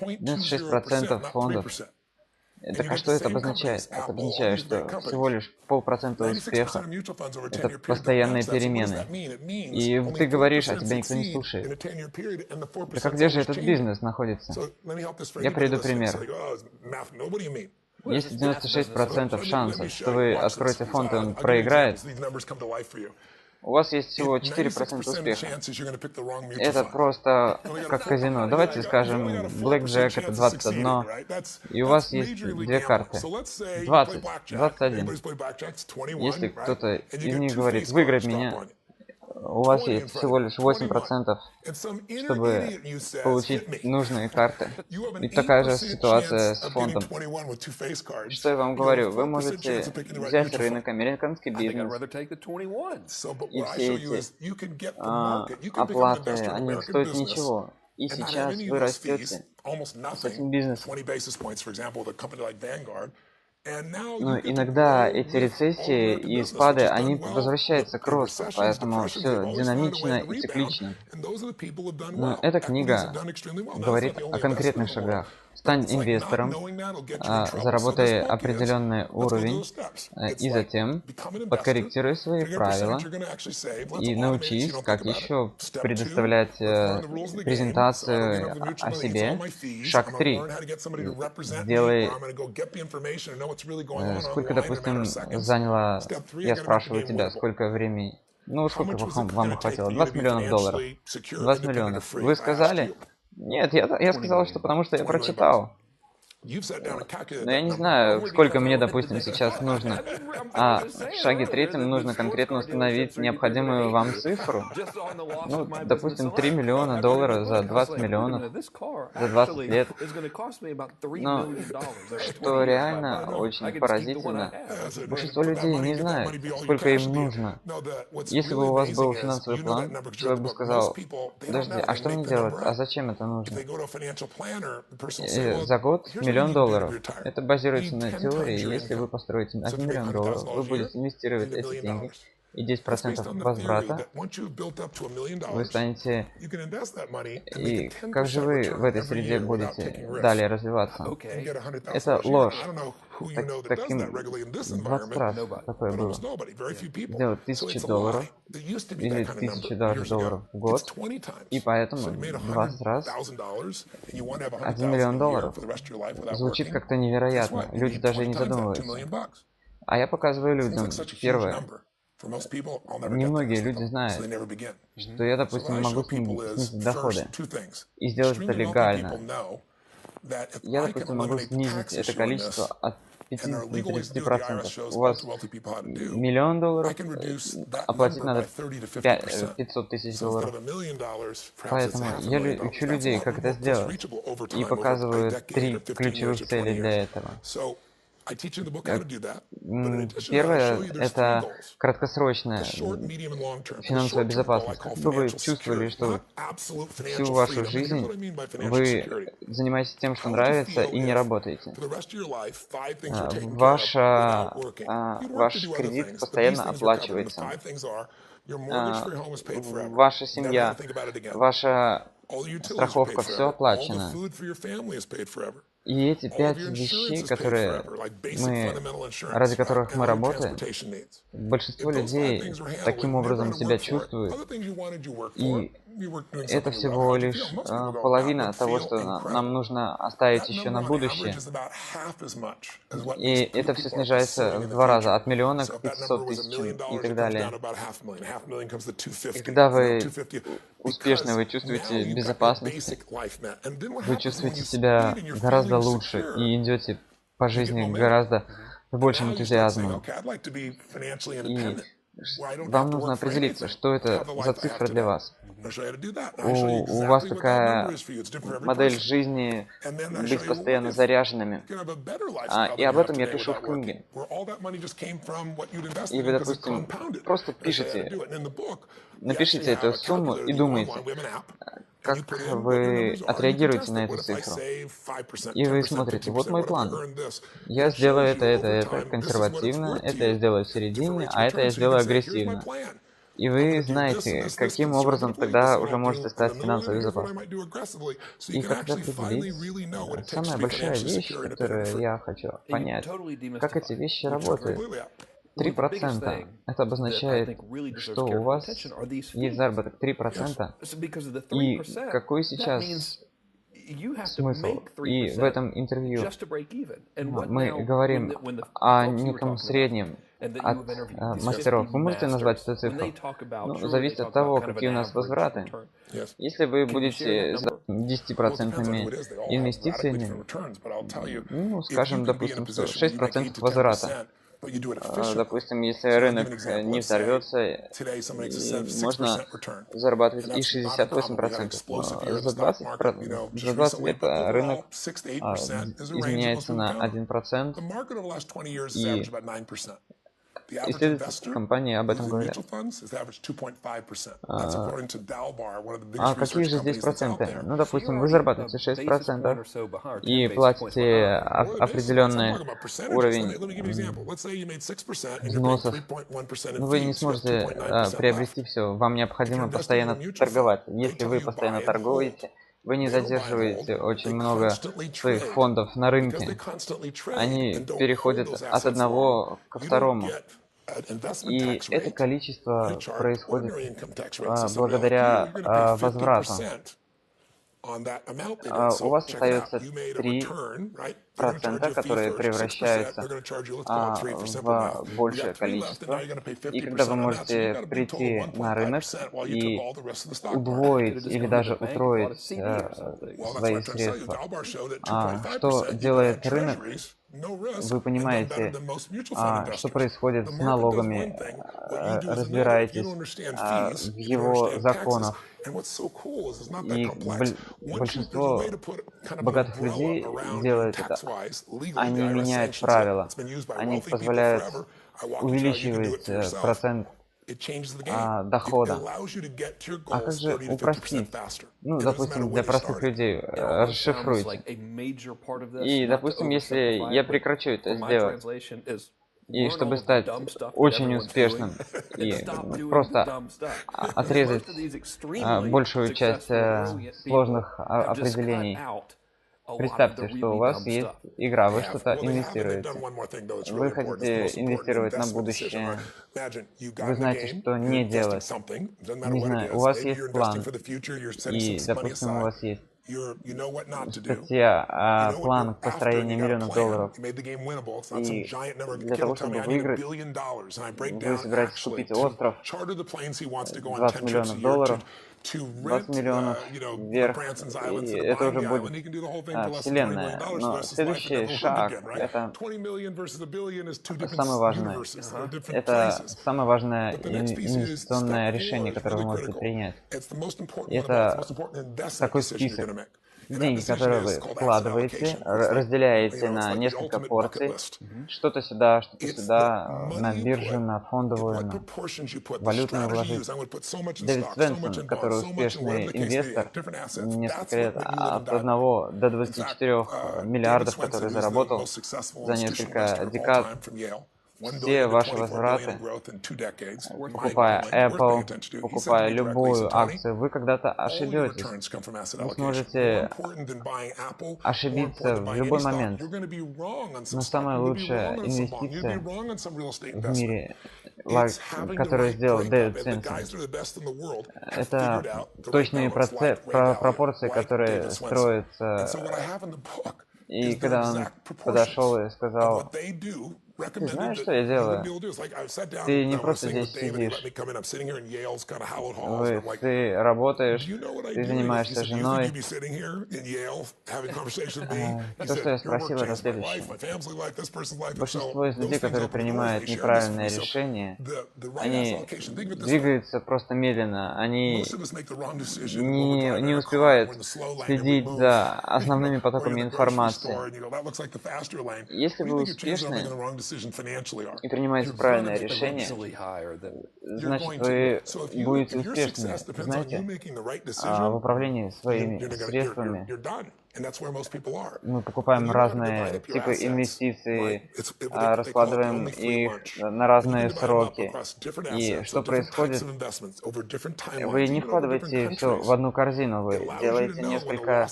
96% фондов. Так что это обозначает? Это обозначает, что всего лишь 0,5% успеха – это постоянные перемены. И ты говоришь, а тебя никто не слушает. Так а где же этот бизнес находится? Я приведу пример. Есть 96% шансов, что вы откроете фонд, и он проиграет. У вас есть всего 4% успеха. Это просто как казино. Давайте скажем, Blackjack это 21, и у вас есть 2 карты. 20, 21. Если кто-то из них говорит, выиграть меня, у вас есть всего лишь 8%, чтобы получить нужные карты. И такая же ситуация с фондом. Что я вам говорю? Вы можете взять рынок, американский бизнес, и все эти оплаты, они не стоят ничего. И сейчас вы растете с этим бизнесом. Но иногда эти рецессии и спады, они возвращаются к росту, поэтому все динамично и циклично. Но эта книга говорит о конкретных шагах. Стань инвестором, заработай определенный уровень, и затем подкорректируй свои правила и научись, как еще предоставлять презентацию о себе. Шаг 3. Сделай, сколько, допустим, заняло, я спрашиваю тебя, сколько времени, ну, сколько вам бы хватило? 20 миллионов долларов. 20 миллионов. Вы сказали? Нет, я сказал, что потому что я прочитал. Но я не знаю, сколько мне, допустим, сейчас нужно. А в шаге 3 нужно конкретно установить необходимую вам цифру. Ну, допустим, 3 миллиона долларов за 20 миллионов, за 20 лет. Но что реально очень поразительно, большинство людей не знают, сколько им нужно. Если бы у вас был финансовый план, человек бы сказал, подожди, а что мне делать? А зачем это нужно? За год $1 миллион. Это базируется на теории, если вы построите $1 миллион, вы будете инвестировать эти деньги, и 10% возврата, вы станете... И как же вы в этой среде будете далее развиваться? Это ложь. Таким 20 раз такое было. Делать $1000 или $1000 в год, и поэтому 20 раз $1 миллион. Звучит как-то невероятно. Люди даже не задумываются. А я показываю людям, первое, немногие люди знают, что я, допустим, могу снизить доходы и сделать это легально. Я, допустим, могу снизить это количество от 50 до 30%. У вас $1 миллион, оплатить надо 500 тысяч долларов. Поэтому я учу людей, как это сделать, и показываю 3 ключевых цели для этого. Первое – это краткосрочная финансовая безопасность. Чтобы вы чувствовали, что всю вашу жизнь вы занимаетесь тем, что нравится, и не работаете. Ваш кредит постоянно оплачивается. Ваша семья, ваша страховка, все оплачено. И эти 5 вещей, ради которых мы работаем, большинство людей таким образом себя чувствуют, и это всего лишь половина того, что нам нужно оставить еще на будущее. И это все снижается в 2 раза, от миллиона к 500 тысячам и так далее. И когда вы успешны, вы чувствуете безопасность, вы чувствуете себя гораздо лучше и идете по жизни гораздо с большим энтузиазмом. И вам нужно определиться, что это за цифра для вас. У вас такая модель жизни быть постоянно заряженными. И об этом я пишу в книге. И вы, допустим, просто напишите эту сумму и думаете, как вы отреагируете на эту цифру. И вы смотрите, вот мой план. Я сделаю это консервативно, это я сделаю в середине, а это я сделаю агрессивно. И вы знаете, каким образом тогда уже можете стать финансово безопасным. И как это определить? Самая большая вещь, которую я хочу понять, как эти вещи работают. 3%. Это обозначает, что у вас есть заработок 3%. И какой сейчас смысл? И в этом интервью мы говорим о неком среднем от мастеров. Вы можете назвать эту цифру? Зависит от того, какие у нас возвраты. Если вы будете с 10% инвестициями, скажем, допустим, 6% возврата. Допустим, если рынок не взорвется, можно зарабатывать и 68%. Но за 20 лет рынок изменяется на 1%, и исследовательские компании об этом говорят. А какие же здесь проценты? Допустим, вы зарабатываете 6% и платите определенный уровень взносов. Но вы не сможете приобрести все. Вам необходимо постоянно торговать. Если вы постоянно торгуете, вы не задерживаете очень много своих фондов на рынке. Они переходят от одного ко второму. И это количество происходит благодаря возврату. У вас остается 3%, которые превращаются в большее количество. И когда вы можете прийти на рынок и удвоить или даже утроить свои средства, что делает рынок, вы понимаете, что происходит с налогами, разбираетесь в его законах. И большинство богатых людей делают это. Они меняют правила. Они позволяют увеличивать процент дохода. А как же упростить? Допустим, для простых людей расшифруйте. И, допустим, если я прекращу это сделать, и чтобы стать очень успешным и просто отрезать большую часть сложных определений, представьте, что у вас есть игра, вы что-то инвестируете. Вы хотите инвестировать на будущее. Вы знаете, что не делать. Не знаю, у вас есть план. И, допустим, у вас есть статья план построения $миллионов. И для того, чтобы выиграть, вы собираетесь купить остров, $20 миллионов, 20 миллионов вверх, и это уже будет вселенная. Но следующий шаг — это самое важное. Это самое важное инвестиционное решение, которое вы можете принять. Это такой список. Деньги, которые вы вкладываете, разделяете на несколько порций, что-то сюда, на биржу, на фондовую, на валютную вложить. Дэвид Свенсон, который успешный инвестор, несколько лет, от 1 до 24 миллиардов, который заработал за несколько декад, все ваши возвраты, покупая Apple, покупая любую акцию, вы когда-то ошибетесь. Вы сможете ошибиться в любой момент. Но самая лучшая инвестиция в мире, которую сделал Дэвид Свенсон, это точные пропорции, которые строятся. И когда он подошел и сказал: ты знаешь, что я делаю? Ты не просто здесь сидишь. Ты работаешь, ты занимаешься женой. То, что я спросил, это следующее. Большинство из людей, которые принимают неправильное решение, они двигаются просто медленно. Они не успевают следить за основными потоками информации. Если вы успешны и принимаете правильное решение, значит, вы будете успешны, знаете, в управлении своими средствами. Мы покупаем разные типы инвестиций, раскладываем их на разные сроки. И что происходит? Вы не вкладываете все в одну корзину, вы делаете несколько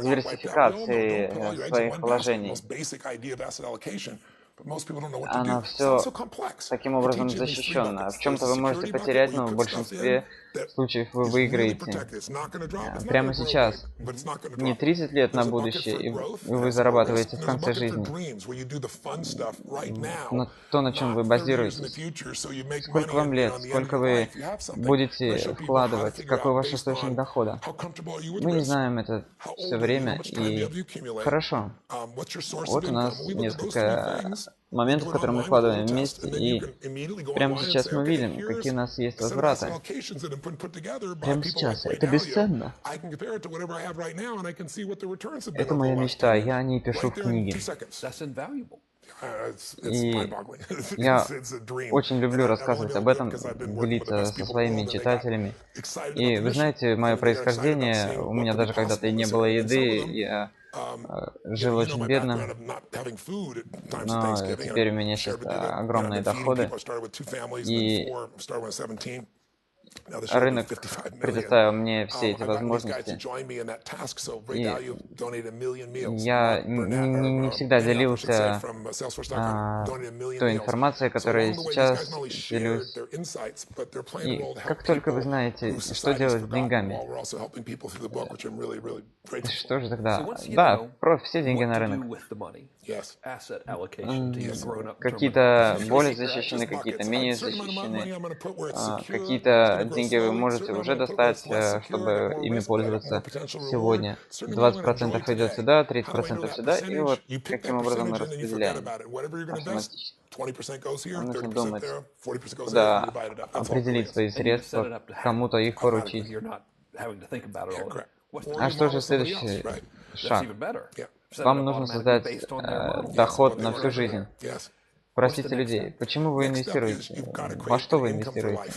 диверсификаций своих вложений. Она все таким образом защищена. В чем-то вы можете потерять, но в большинстве случаев вы выиграете. Прямо сейчас. Не 30 лет на будущее, и вы зарабатываете в конце жизни. Но то, на чем вы базируетесь. Сколько вам лет, сколько вы будете вкладывать, какой ваш источник дохода. Мы не знаем это все время, и хорошо. Вот у нас несколько моментов, в которые мы вкладываем вместе, и прямо сейчас мы видим, какие у нас есть возвраты. Прямо сейчас. Это бесценно. Это моя мечта, я о ней пишу в книге. И я очень люблю рассказывать об этом, делиться со своими читателями. И вы знаете, мое происхождение, у меня даже когда-то и не было еды, я жил очень бедно, но теперь у меня сейчас огромные доходы, и рынок предоставил мне все эти возможности. И я не всегда делился той информацией, которой сейчас делюсь. И как только вы знаете, что делать с деньгами, что же тогда? Да, все деньги на рынок. Какие-то более защищены, какие-то менее защищены, какие-то деньги вы можете уже достать, чтобы ими пользоваться сегодня. 20% идет сюда, 30% сюда, и вот каким образом мы распределяем автоматически. Нужно думать, куда определить свои средства, кому-то их поручить. А что же следующий шаг? Вам нужно создать доход на всю жизнь. Спросите людей, почему вы инвестируете, во что вы инвестируете?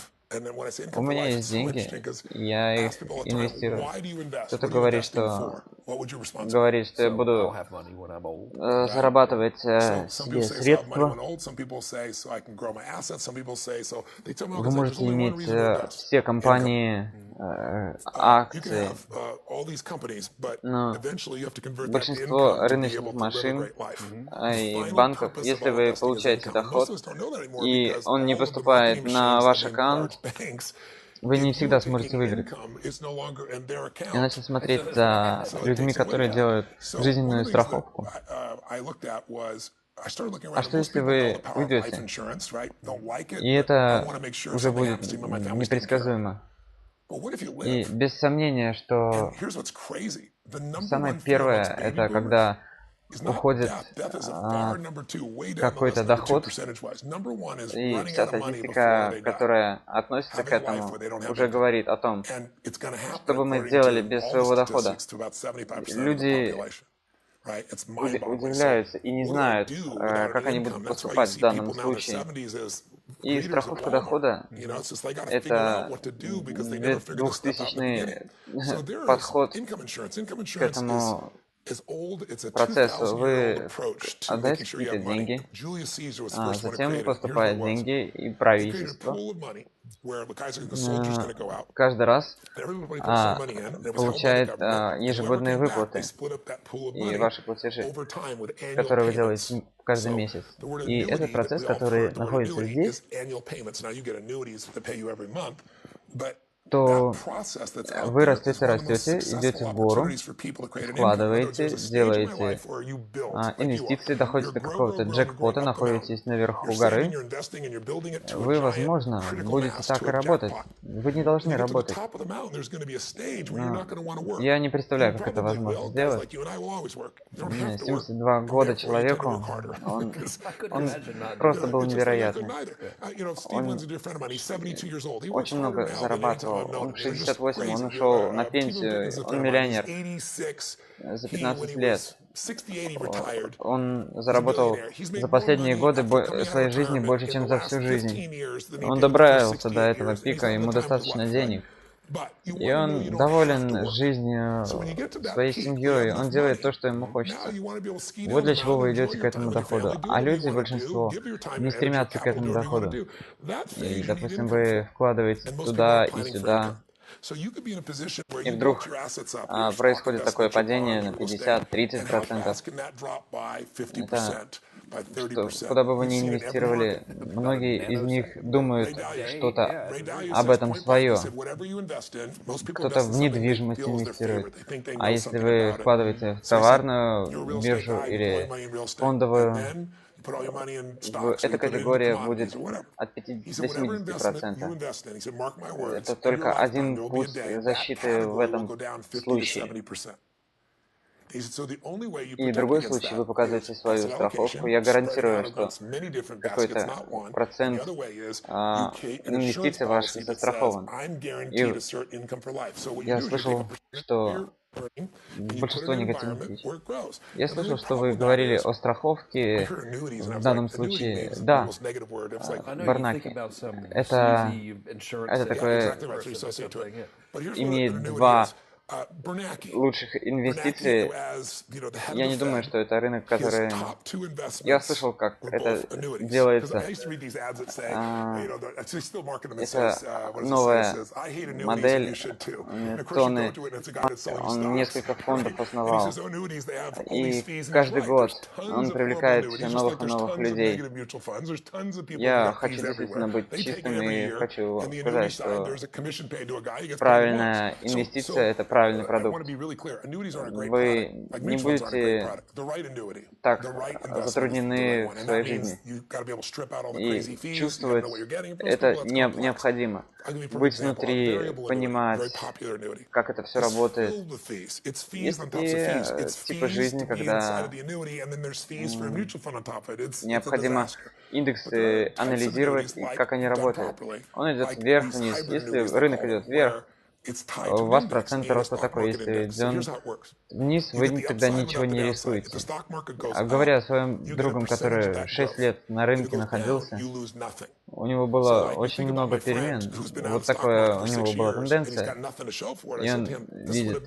У меня есть деньги, я их инвестирую. Кто-то говорит, что я буду зарабатывать себе средства. Вы можете иметь все компании, акции, но большинство рыночных машин и банков, если вы получаете доход, и он не поступает на ваш аккаунт, вы не всегда сможете выиграть. Я начал смотреть за людьми, которые делают жизненную страховку. А что если вы уйдете? И это уже будет непредсказуемо. И без сомнения, что самое первое, это когда уходит какой-то доход, и вся статистика, которая относится к этому, уже говорит о том, что бы мы сделали без своего дохода. Люди удивляются и не знают, как они будут поступать в данном случае. И страховка дохода — это 2000-й подход к этому процесс. Вы отдаете какие-то деньги, затем поступают деньги и правительство каждый раз получает ежегодные выплаты и ваши платежи, которые вы делаете каждый месяц. И этот процесс, который находится здесь, то вы растете, идете в гору, вкладываете, делаете инвестиции, доходите до какого-то джекпота, находитесь наверху горы, вы, возможно, будете так и работать. Вы не должны работать. Я не представляю, как это возможно сделать. 72 года человеку, он просто был невероятный. Он очень много зарабатывал. Он в 68, он ушел на пенсию, он миллионер за 15 лет. Он заработал за последние годы своей жизни больше, чем за всю жизнь. Он добрался до этого пика, ему достаточно денег. И он доволен жизнью, своей семьей, он делает то, что ему хочется. Вот для чего вы идете к этому доходу. А люди, большинство, не стремятся к этому доходу. И, допустим, вы вкладываете туда и сюда, и вдруг происходит такое падение на 50-30%. Куда бы вы ни инвестировали, многие из них думают что-то об этом свое. Кто-то в недвижимость инвестирует. А если вы вкладываете в товарную биржу или фондовую, эта категория будет от 50 до 70%. Это только один путь защиты в этом случае. И другой случай, вы показываете свою страховку. Я гарантирую, что какой-то процент инвестиций ваших застрахован. И я слышал, что большинство негативных вещей. Я слышал, что вы говорили о страховке в данном случае. Да, Барнаки. Это такое имеет два лучших инвестиций. Я не думаю, что это рынок, который... Я слышал, как это делается. Это новая модель. Тони, он несколько фондов основал. И каждый год он привлекает все новых и новых людей. Я хочу действительно быть чистым и хочу сказать, что правильная инвестиция — это правильный продукт. Вы не будете так затруднены в своей жизни. И чувствовать это необходимо. Быть внутри, понимать, как это все работает. Есть такие типы жизни, когда необходимо индексы анализировать, и как они работают. Он идет вверх-вниз. Если рынок идет вверх, у вас процент роста такой. Если идет вниз, вы тогда ничего не рискуете. А говоря о своем другом, который 6 лет на рынке находился, у него было очень много перемен. Вот такое у него была тенденция. И он видит,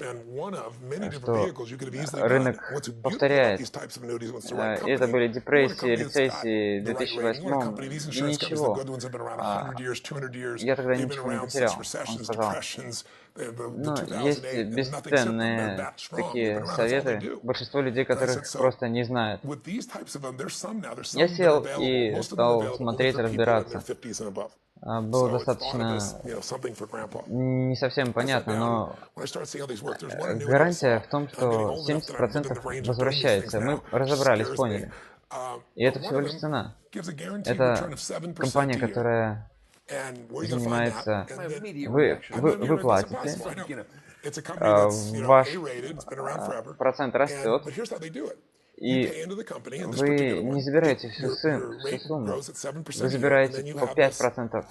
что рынок повторяет. И это были депрессии, рецессии в 2008 и ничего. Я тогда ничего не потерял, он сказал. Ну, есть бесценные такие советы. Большинство людей, которых просто не знают. Я сел и стал смотреть, разбираться. Было достаточно не совсем понятно, но гарантия в том, что 70% возвращается. Мы разобрались, поняли. И это всего лишь цена. Это компания, которая занимается, вы платите, ваш процент растет, и вы не забираете всю сумму, вы забираете по 5%,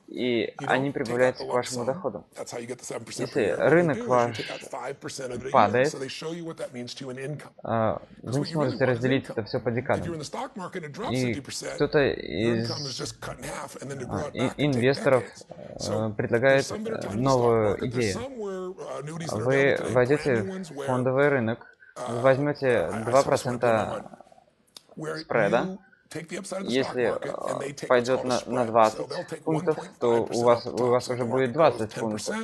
и они прибавляются к вашему доходу. Если рынок ваш падает, вы не сможете разделить это все по декадам. И кто-то из инвесторов предлагает новую идею. Вы войдете в фондовый рынок, Вы возьмете 2% спреда. Если пойдет на 20 пунктов, то у вас уже будет 20 пунктов.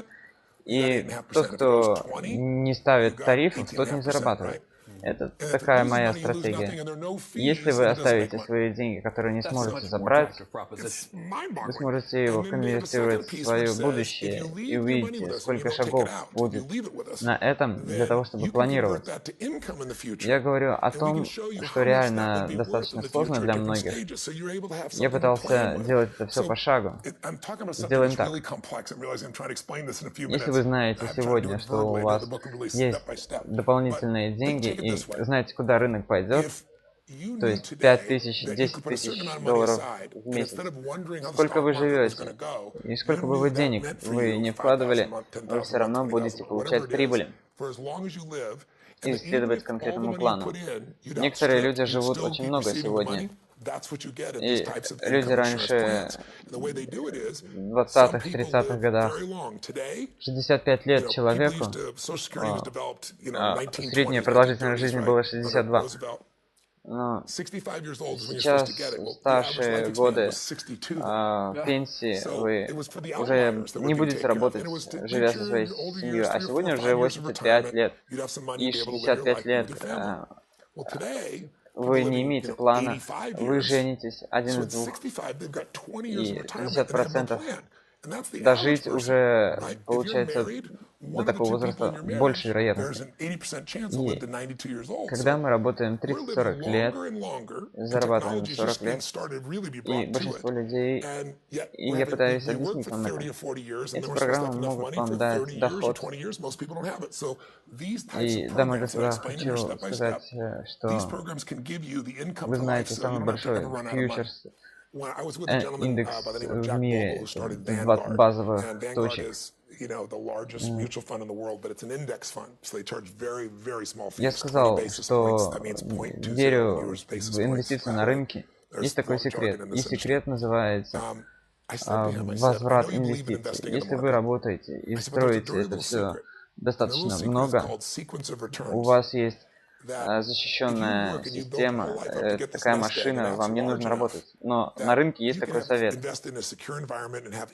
И тот, кто не ставит тарифов, тот не зарабатывает. Это такая моя стратегия. Если вы оставите свои деньги, которые не сможете забрать, вы сможете его конвертировать в свое будущее и увидите, сколько шагов будет на этом для того, чтобы планировать. Я говорю о том, что реально достаточно сложно для многих. Я пытался делать это все по шагу. Сделаем так. Если вы знаете сегодня, что у вас есть дополнительные деньги и знаете, куда рынок пойдет, то есть 5000, 10 тысяч долларов в месяц, сколько вы живете, и сколько бы вы денег вы не вкладывали, вы все равно будете получать прибыли и следовать конкретному плану. Некоторые люди живут очень много сегодня. И люди раньше, в 20-х, 30-х годах, 65 лет человеку, средняя продолжительность жизни была 62. Но сейчас старшие годы пенсии, вы уже не будете работать, живя со своей семьей, а сегодня уже 85 лет и 65 лет вы не имеете плана, вы женитесь, один из двух, и 50% дожить уже, получается, до такого возраста больше вероятности. И когда мы работаем 30-40 лет, зарабатываем 40 лет, и большинство людей, и я пытаюсь объяснить вам это, эти программы могут вам дать доход. И, дамы и господа, хочу сказать, что вы знаете самый большой фьючерс индекс в мире, 20 базовых точек. Я сказал, что верю в инвестиции на рынке. Есть такой секрет. И секрет называется возврат инвестиций. Если вы работаете и строите это все достаточно много, у вас есть защищенная система, такая машина, вам не нужно работать. Но на рынке есть такой совет.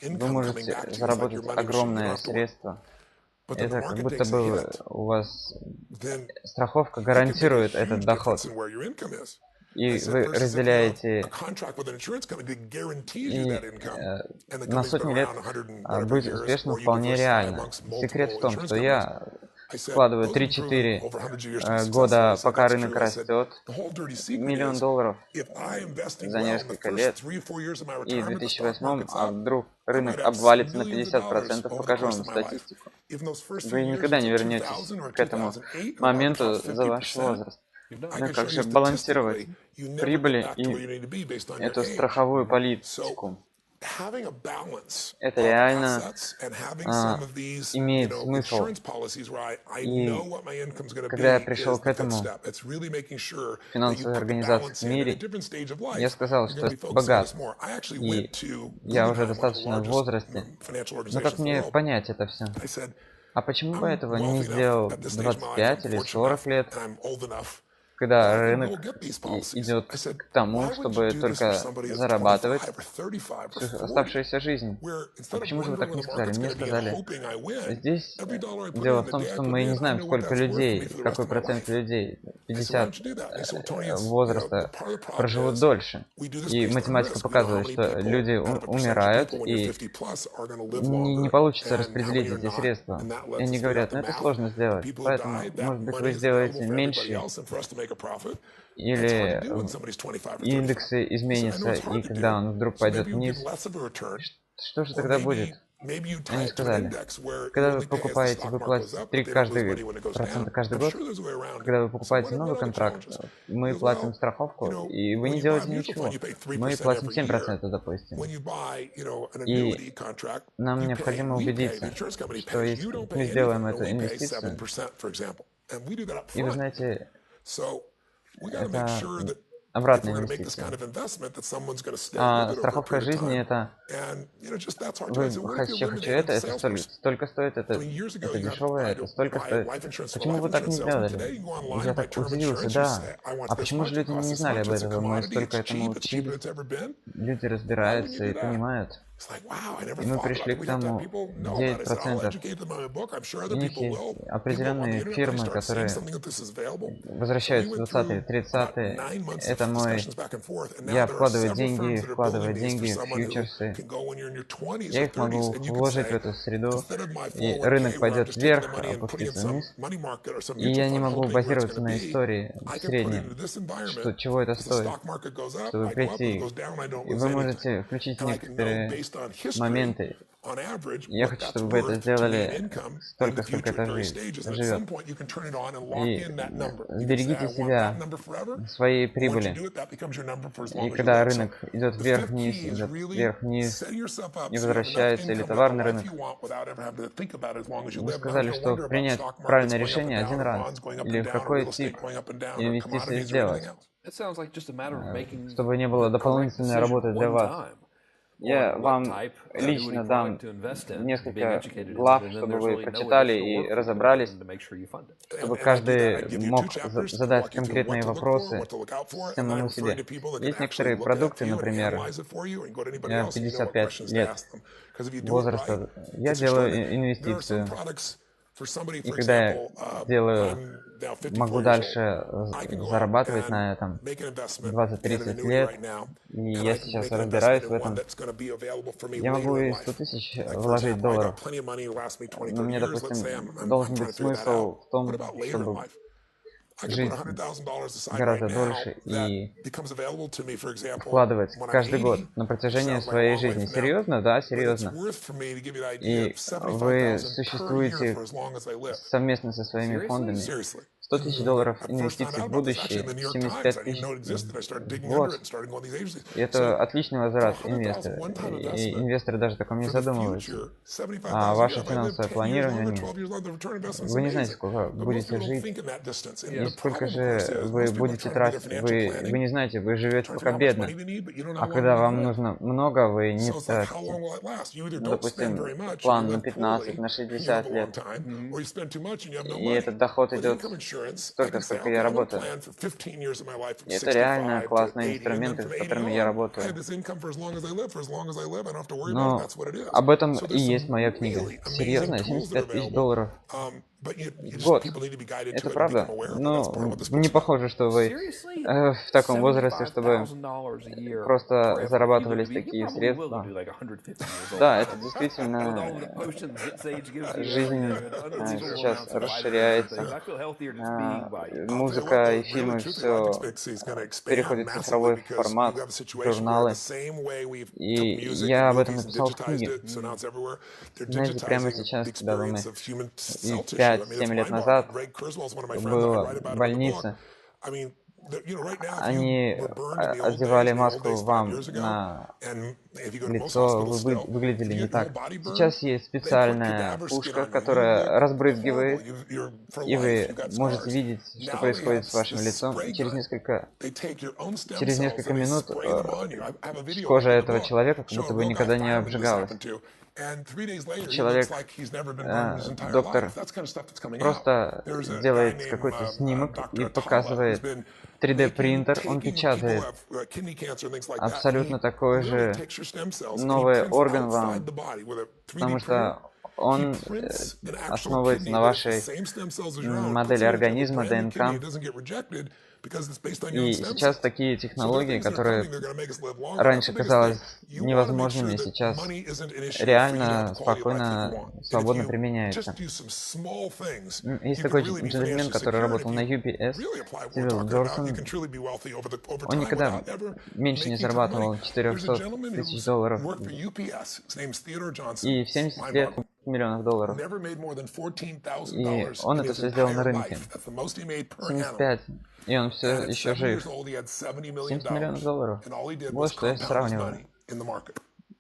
Вы можете заработать огромное средство. Это как будто бы у вас страховка гарантирует этот доход. И вы разделяете, и на сотни лет быть успешным вполне реально. Секрет в том, что я вкладываю 3-4 года, пока рынок растет, $1 миллион за несколько лет, и в 2008, а вдруг рынок обвалится на 50%, покажу вам статистику. Вы никогда не вернетесь к этому моменту за ваш возраст. Но как же балансировать прибыли и эту страховую политику? Это реально имеет смысл. И когда я пришел к этому финансовой организации в мире, я сказал, что богат, и я уже достаточно в возрасте. Но как мне понять это все? А почему бы этого не сделал 25 или 40 лет? Когда рынок идет к тому, чтобы только зарабатывать всю оставшуюся жизнь. А почему же вы так не сказали? Мне сказали, здесь дело в том, что мы не знаем, сколько людей, какой процент людей 50 возраста проживут дольше. И математика показывает, что люди умирают, и не получится распределить эти средства. И они говорят, ну это сложно сделать, поэтому, может быть, вы сделаете меньше, или индексы изменятся, и когда он вдруг пойдет вниз, что же тогда будет? Они сказали, когда вы покупаете, вы платите 3% каждый год, когда вы покупаете новый контракт, мы платим страховку, и вы не делаете ничего. Мы платим 7%, допустим. И нам необходимо убедиться, что если мы сделаем эту инвестицию, и вы знаете, это обратная инвестиция. А страховка жизни — это вы хочу это столько стоит, это дешевое, это столько стоит. Почему вы так не сделали? Я так удивился, да. А почему же люди не знали об этом? Мы столько этому учились. Люди разбираются и понимают. И мы пришли к тому, 9%. У них есть определенные фирмы, которые возвращаются 20-е, 30-е. Это мой... Я вкладываю деньги в фьючерсы. Я их могу вложить в эту среду, и рынок пойдет вверх, опустится вниз. И я не могу базироваться на истории средней, чего это стоит, чтобы прийти. И вы можете включить некоторые моменты. Я хочу, чтобы вы это сделали столько, сколько это живет. И сберегите себя, своей прибыли. И когда рынок идет вверх-вниз, не возвращается, или товарный рынок, вы сказали, что принять правильное решение один раз, или в какой тип инвестиций сделать, чтобы не было дополнительной работы для вас. Я вам лично дам несколько глав, чтобы вы прочитали и разобрались, чтобы каждый мог задать конкретные вопросы самому себе. Есть некоторые продукты, например, 55 лет возраста. Я делаю инвестицию. И когда я могу дальше зарабатывать на этом 20-30 лет, и я сейчас разбираюсь в этом, я могу и 100 тысяч вложить долларов. Но мне, допустим, должен быть смысл в том, чтобы жить гораздо дольше и вкладывать каждый год на протяжении своей жизни. Серьезно? Да, серьезно. И вы существуете совместно со своими фондами. 100 тысяч долларов инвестиций в будущее, 75 тысяч в год. И это отличный возврат инвестора. И инвесторы даже о таком не задумываются. А ваше финансовое планирование, вы не знаете, сколько будете жить, и сколько же вы будете тратить. Вы не знаете, вы живете пока бедно. А когда вам нужно много, вы не тратите. Допустим, план на 15, на 60 лет. И этот доход идет столько, сколько я работаю. И это реально классные инструменты, с которыми я работаю. Но об этом и есть моя книга. Серьезно, 75 тысяч долларов в год. Это правда? Но не похоже, что вы в таком возрасте, чтобы просто зарабатывались такие средства. Да, это действительно жизнь сейчас расширяется. Музыка и фильмы, все переходит в цифровой формат, журналы. И я об этом написал в книге. Знаете, прямо сейчас, когда мы 5-7 лет назад была больница, они одевали маску вам на лицо, вы выглядели не так. Сейчас есть специальная пушка, которая разбрызгивает, и вы можете видеть, что происходит с вашим лицом. И через несколько минут кожа этого человека как будто бы никогда не обжигалась. Человек, доктор, просто делает какой-то снимок и показывает 3D принтер, он печатает абсолютно такой же новый орган вам, потому что он основывается на вашей модели организма, ДНК. И сейчас такие технологии, которые раньше казалось невозможными, сейчас реально, спокойно, свободно применяются. Есть такой джентльмен, который работал на UPS, Стивен Джорсон. Он никогда меньше не зарабатывал 400 тысяч долларов. И в 70 лет миллионов долларов. И он это все сделал на рынке. 75. И он все еще жив. 70 миллионов долларов. Вот что я сравниваю.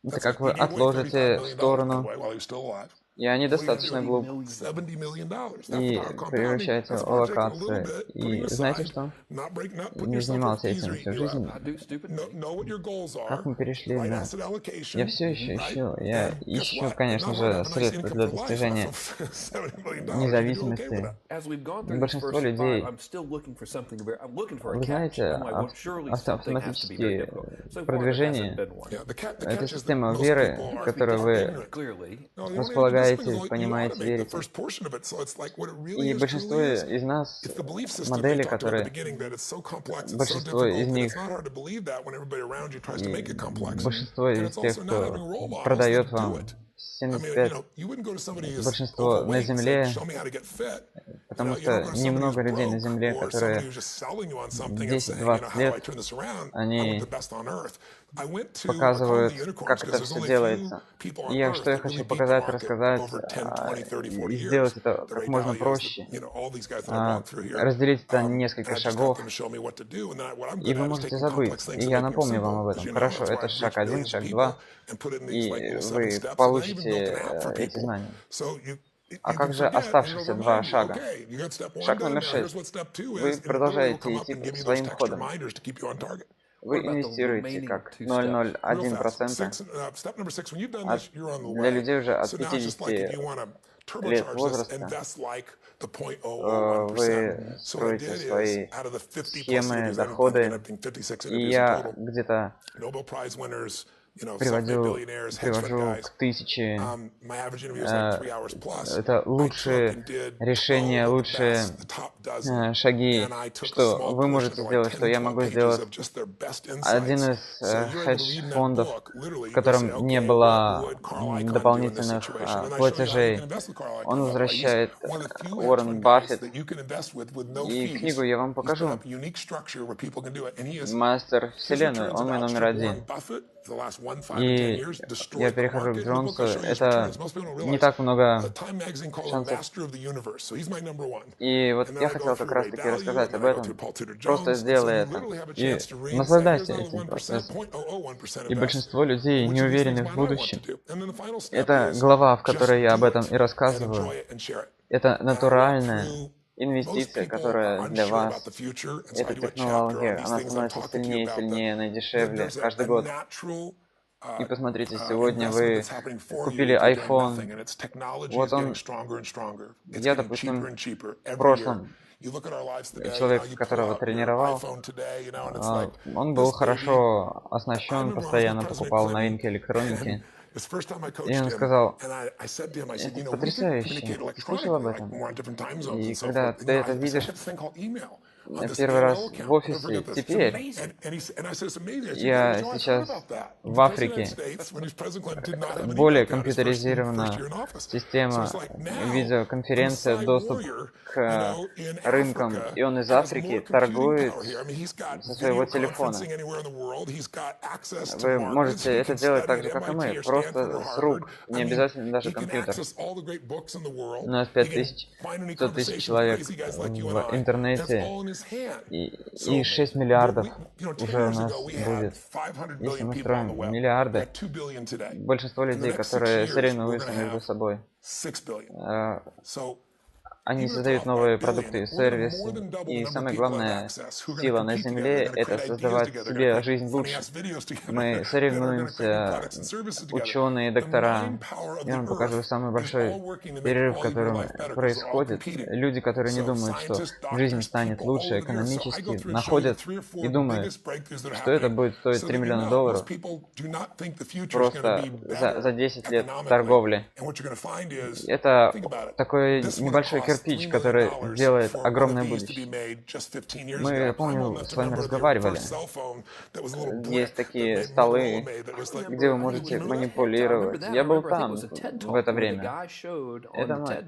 Это как вы отложите в сторону И они достаточно глупы. И превращаются в локации. И знаете что? Не занимался этим всю жизнь. Как мы перешли на... Я все еще ищу. Я ищу, конечно же, средства для достижения независимости. Большинство людей, вы знаете, автоматические продвижения — это система веры, которую вы располагаете, понимаете, верите. И большинство из нас, модели, которые... Большинство из них... Большинство из тех, кто продает вам 75, большинство на Земле, потому что немного людей на Земле, которые 10-20 лет, они показывают, как это все делается. И что я хочу показать, рассказать, и сделать это как можно проще, разделить это на несколько шагов, и вы можете забыть. И я напомню вам об этом. Хорошо, это шаг 1, шаг 2, и вы получите эти знания. А как же оставшиеся 2 шага? Шаг номер 6. Вы продолжаете идти своим ходом. Вы инвестируете как 0,01%. Для людей уже от 50 лет возраста вы строите свои схемы, доходы. И я где-то привожу к 1000. Это лучшие решения, лучшие шаги, что вы можете сделать, что я могу сделать. Один из хедж-фондов, в котором не было дополнительных платежей, он возвращает Уоррен Баффет. И книгу я вам покажу. Мастер Вселенной, он мой номер 1. И я перехожу к Джонсу. Это не так много шансов. И вот я хотел как раз-таки рассказать об этом. Просто сделай это. И наслаждайся этим процессом. И большинство людей не уверены в будущем. Это глава, в которой я об этом и рассказываю. Это натуральная инвестиция, которая для вас, эта технология, она становится сильнее и сильнее, она дешевле каждый год. И посмотрите, сегодня вы купили iPhone, вот он, я, допустим, в прошлом, человек, которого тренировал, он был хорошо оснащен, постоянно покупал новинки электроники. И он сказал: это потрясающе, ты слышал об этом? И когда ты это видишь первый раз в офисе, теперь я сейчас в Африке, более компьютеризирована система, видеоконференция, доступ к рынкам, и он из Африки торгует со своего телефона. Вы можете это делать так же, как и мы, просто с рук, не обязательно даже компьютер. У нас 5000, 100 тысяч человек в интернете, и 6 миллиардов уже у нас будет. Если мы строим миллиарды, большинство людей, которые соревнуются между собой, они создают новые продукты и сервисы. И самая главная сила на Земле — это создавать себе жизнь лучше. Мы соревнуемся, ученые, доктора. Я вам покажу самый большой перерыв, который происходит. Люди, которые не думают, что жизнь станет лучше экономически, находят и думают, что это будет стоить $3 миллиона просто за 10 лет торговли. Это такой небольшой кирпич, который делает огромное будущее. Мы, я помню, с вами разговаривали. Есть такие столы, где вы можете манипулировать. Я был там в это время. Это мой.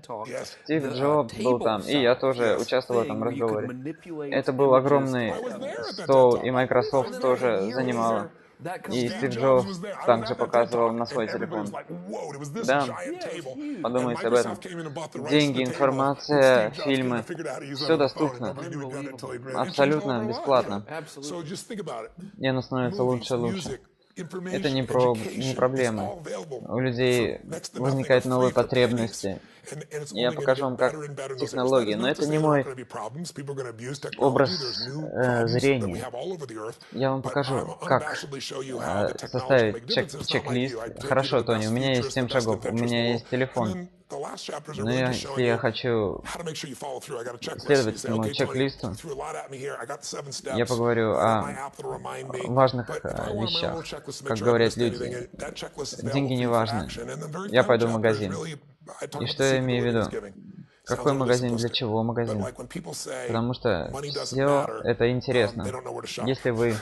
Стив Джобс был там, и я тоже участвовал в этом разговоре. Это был огромный стол, и Microsoft тоже занимала. И Стив Джобс также показывал на свой телефон. Да, подумайте об этом. Деньги, информация, фильмы, все доступно. Абсолютно бесплатно. И оно становится лучше и лучше. Это не проблема. У людей возникают новые потребности. Я покажу вам, как технологии, но это не мой образ зрения. Я вам покажу, как составить чек-лист. Хорошо, Тони, у меня есть 7 шагов, у меня есть телефон. Но если я хочу следовать этому чек-листу, я поговорю о важных вещах. Как говорят люди, деньги не важны. Я пойду в магазин. И что я имею в виду? Какой магазин, для чего магазин? Потому что все это интересно. Если вы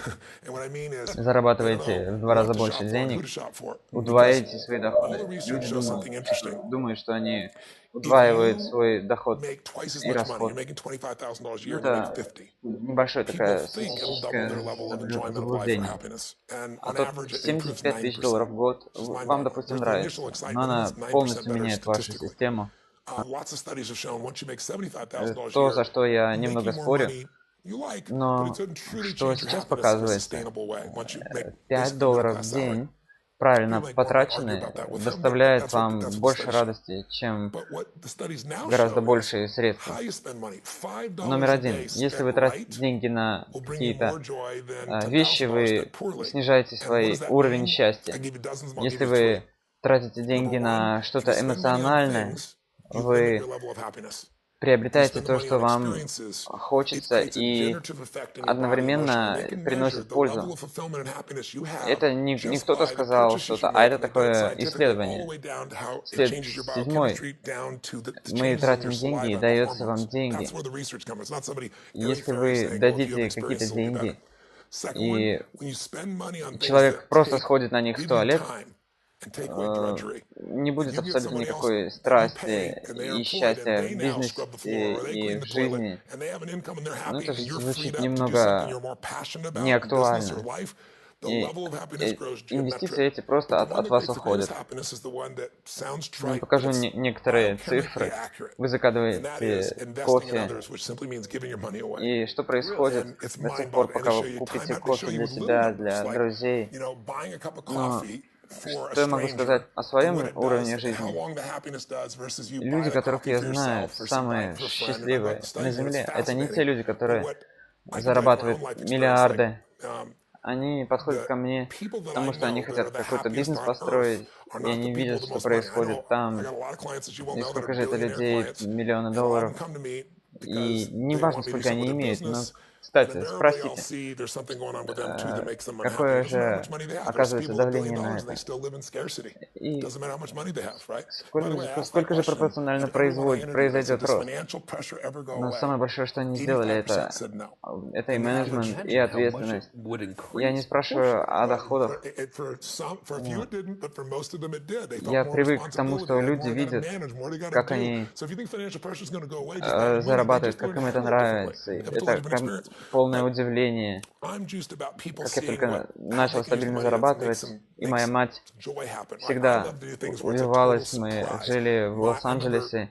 зарабатываете в 2 раза больше денег, удваиваете свои доходы. Люди думают, что они удваивают свой доход и расход. Это небольшое такое статистическое заблуждение. А то 75 тысяч долларов в год вам, допустим, нравится, но она полностью меняет вашу систему. То, за что я немного спорю, но что сейчас показывается, 5 долларов в день, правильно потраченные, доставляет вам больше радости, чем гораздо большие средства. Номер один. Если вы тратите деньги на какие-то вещи, вы снижаете свой уровень счастья. Если вы тратите деньги на что-то эмоциональное, вы приобретаете то, что вам хочется, и одновременно приносит пользу. Это не кто-то сказал что-то, а это такое исследование. Седьмой. Мы тратим деньги, и дается вам деньги. Если вы дадите какие-то деньги, и человек просто сходит на них в туалет, не будет абсолютно никакой страсти и счастья в бизнесе и в жизни. Но это звучит немного неактуально. И инвестиции эти просто от вас уходят. Я покажу некоторые цифры. Вы закладываете кофе. И что происходит до тех пор, пока вы купите кофе для себя, для друзей. Но что я могу сказать о своем уровне жизни? Люди, которых я знаю, самые счастливые на Земле, это не те люди, которые зарабатывают миллиарды. Они подходят ко мне, потому что они хотят какой-то бизнес построить, и они видят, что происходит там, и сколько же это людей, миллионы долларов. И не важно, сколько они имеют, но, кстати, спросите, какое же оказывается давление на это? И сколько же пропорционально произойдет рост? Но самое большое, что они сделали, это и менеджмент, и ответственность. Я не спрашиваю о доходах. Я привык к тому, что люди видят, как они зарабатывают, как им это нравится. Это полное удивление. Как я только начал стабильно зарабатывать, и моя мать всегда увивалась, мы жили в Лос-Анджелесе,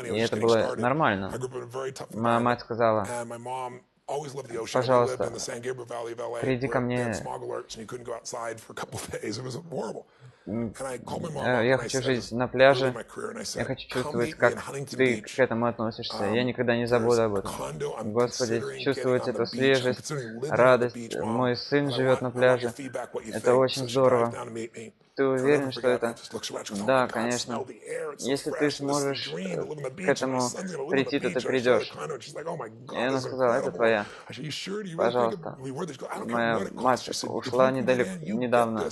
и это было нормально. Моя мать сказала: пожалуйста, приди ко мне. Я хочу жить на пляже, я хочу чувствовать, как ты к этому относишься. Я никогда не забуду об этом. Господи, чувствовать эту свежесть, радость. Мой сын живет на пляже. Это очень здорово. Ты уверен, что это? Да, конечно. Если ты сможешь к этому прийти, то ты придешь. И она сказала: это твоя. Пожалуйста. Моя мать ушла недавно.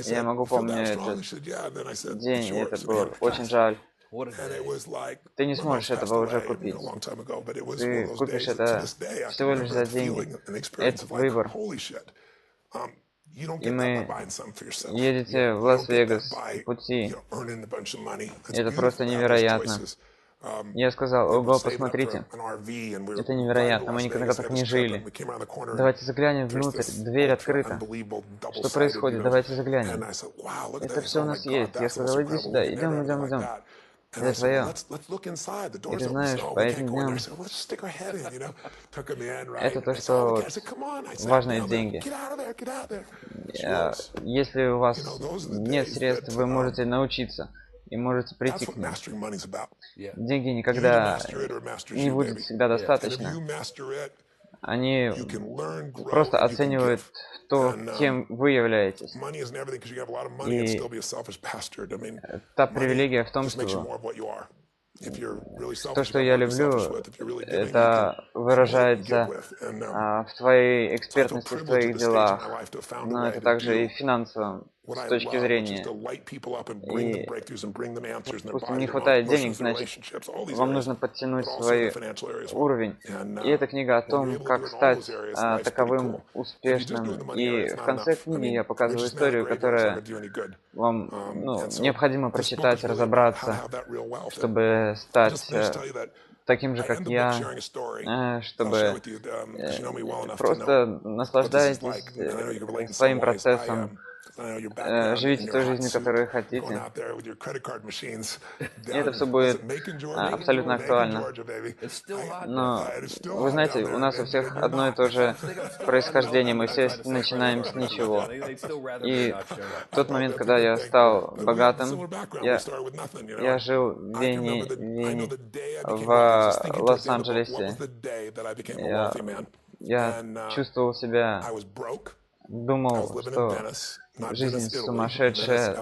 Я могу помнить этот день, и это было очень жаль. Ты не сможешь этого уже купить. Ты купишь это всего лишь за деньги. Это выбор. И мы едете в Лас-Вегас в пути. Это просто невероятно. Я сказал: ого, посмотрите, это невероятно, мы никогда так не жили. Давайте заглянем внутрь, дверь открыта. Что происходит? Давайте заглянем. Это все у нас есть. Я сказал: иди сюда, идем. Это твое. И ты знаешь, по этим дням это то, что важные деньги. Если у вас нет средств, вы можете научиться и можете прийти к ним. Деньги никогда не будет всегда достаточно. Они просто оценивают то, кем вы являетесь. И та привилегия в том, что то, что я люблю, это выражается в твоей экспертности, в твоих делах, но это также и финансово, с точки зрения. И пусть не хватает денег, значит, вам нужно подтянуть свой уровень. И эта книга о том, как стать таковым успешным. И в конце книги я показываю историю, которая вам необходимо прочитать, разобраться, чтобы стать таким же, как я, чтобы просто наслаждайтесь своим процессом, живите той жизнью, которую хотите. И это все будет абсолютно актуально. Но вы знаете, у нас у всех одно и то же происхождение, мы все начинаем с ничего. И в тот момент, когда я стал богатым, я жил в Вене, в Лос-Анджелесе. Я чувствовал себя, думал, что жизнь сумасшедшая,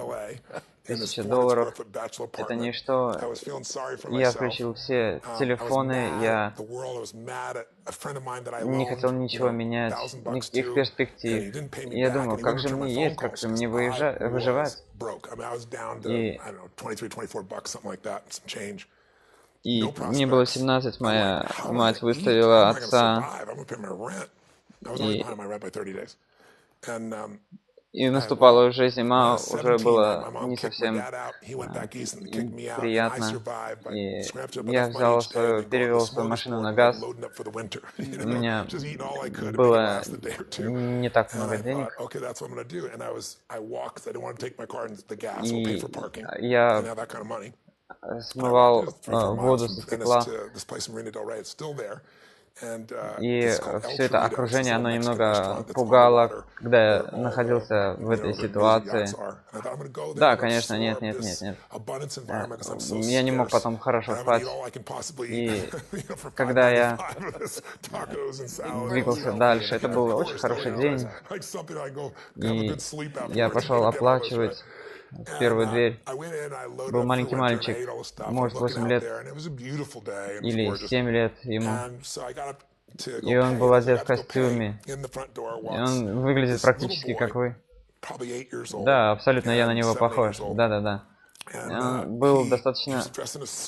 $1000 — это ничто. Я включил все телефоны, я не хотел ничего менять, никаких перспектив. И я думал, как же мне есть, как же мне выживать. И мне было 17, моя мать выставила отца, и наступала уже зима, уже было не совсем приятно. И я перевел свою машину на газ. У меня было не так много денег. И я смывал воду со стекла. И все это окружение, оно немного пугало, когда я находился в этой ситуации. Да, конечно, нет. Я не мог потом хорошо спать. И когда я двигался дальше, это был очень хороший день. И я пошел оплачивать в первую дверь. Был маленький мальчик, может 8 лет или 7 лет ему. И он был одет в костюме. И он выглядит практически как вы. Да, абсолютно я на него похож. Да. Он был достаточно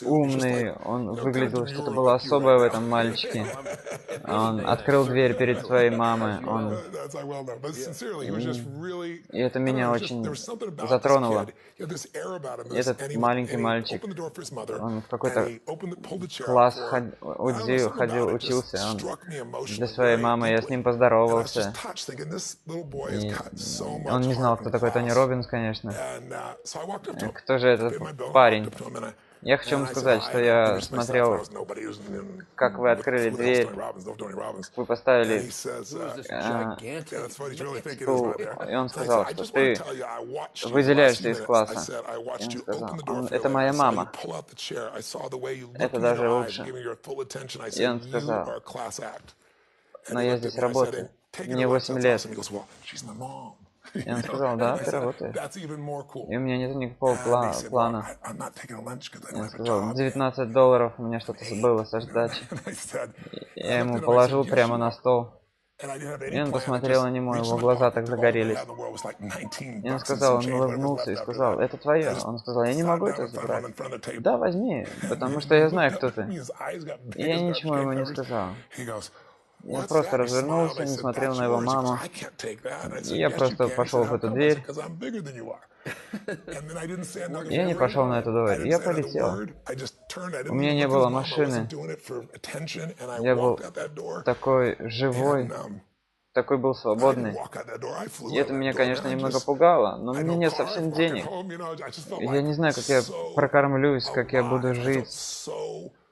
умный, он выглядел, что-то было особое в этом мальчике. Он открыл дверь перед своей мамой. И это меня очень затронуло. Этот маленький мальчик, он в какой-то класс ходил, учился. Он для своей мамы, я с ним поздоровался. И он не знал, кто такой Тони Роббинс, конечно. Кто же этот парень? Я хочу вам сказать, что я смотрел, как вы открыли дверь, вы поставили стул, и он сказал, что ты выделяешься из класса. И он сказал, это моя мама. Это даже лучше. И он сказал, но я здесь работаю. Мне 8 лет. И он сказал, да, ты работаешь. И у меня нет никакого плана. И он сказал, $19 у меня что-то было со сдачи. Я ему положил прямо на стол. И он посмотрел на него, его глаза так загорелись. И он сказал, он улыбнулся и сказал, это твое. Он сказал, я не могу это забрать. Да, возьми, потому что я знаю, кто ты. И я ничего ему не сказал. Я просто развернулся, не смотрел на его маму. И я просто пошел в эту дверь. Я не пошел на эту дверь. Я полетел. У меня не было машины. Я был такой живой, такой был свободный. И это меня, конечно, немного пугало, но у меня нет совсем денег. Я не знаю, как я прокормлюсь, как я буду жить.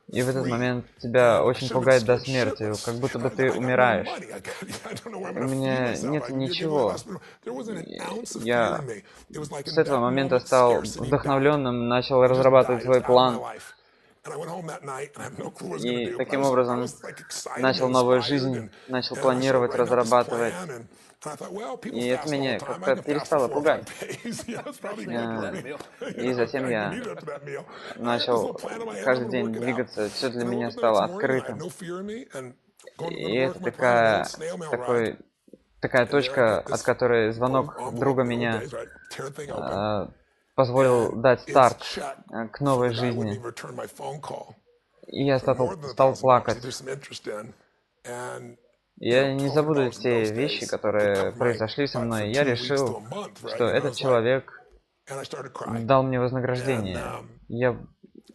И в этот момент тебя очень пугает до смерти, как будто бы ты умираешь. У меня нет ничего. Я с этого момента стал вдохновленным, начал разрабатывать свой план. И таким образом начал новую жизнь, начал планировать, разрабатывать. И это меня как-то перестало пугать. И затем я начал каждый день двигаться, все для меня стало открытым. И это такая точка, от которой звонок друга меня позволил дать старт к новой жизни. И я стал плакать. Я не забуду те вещи, которые произошли со мной. Я решил, что этот человек дал мне вознаграждение. Я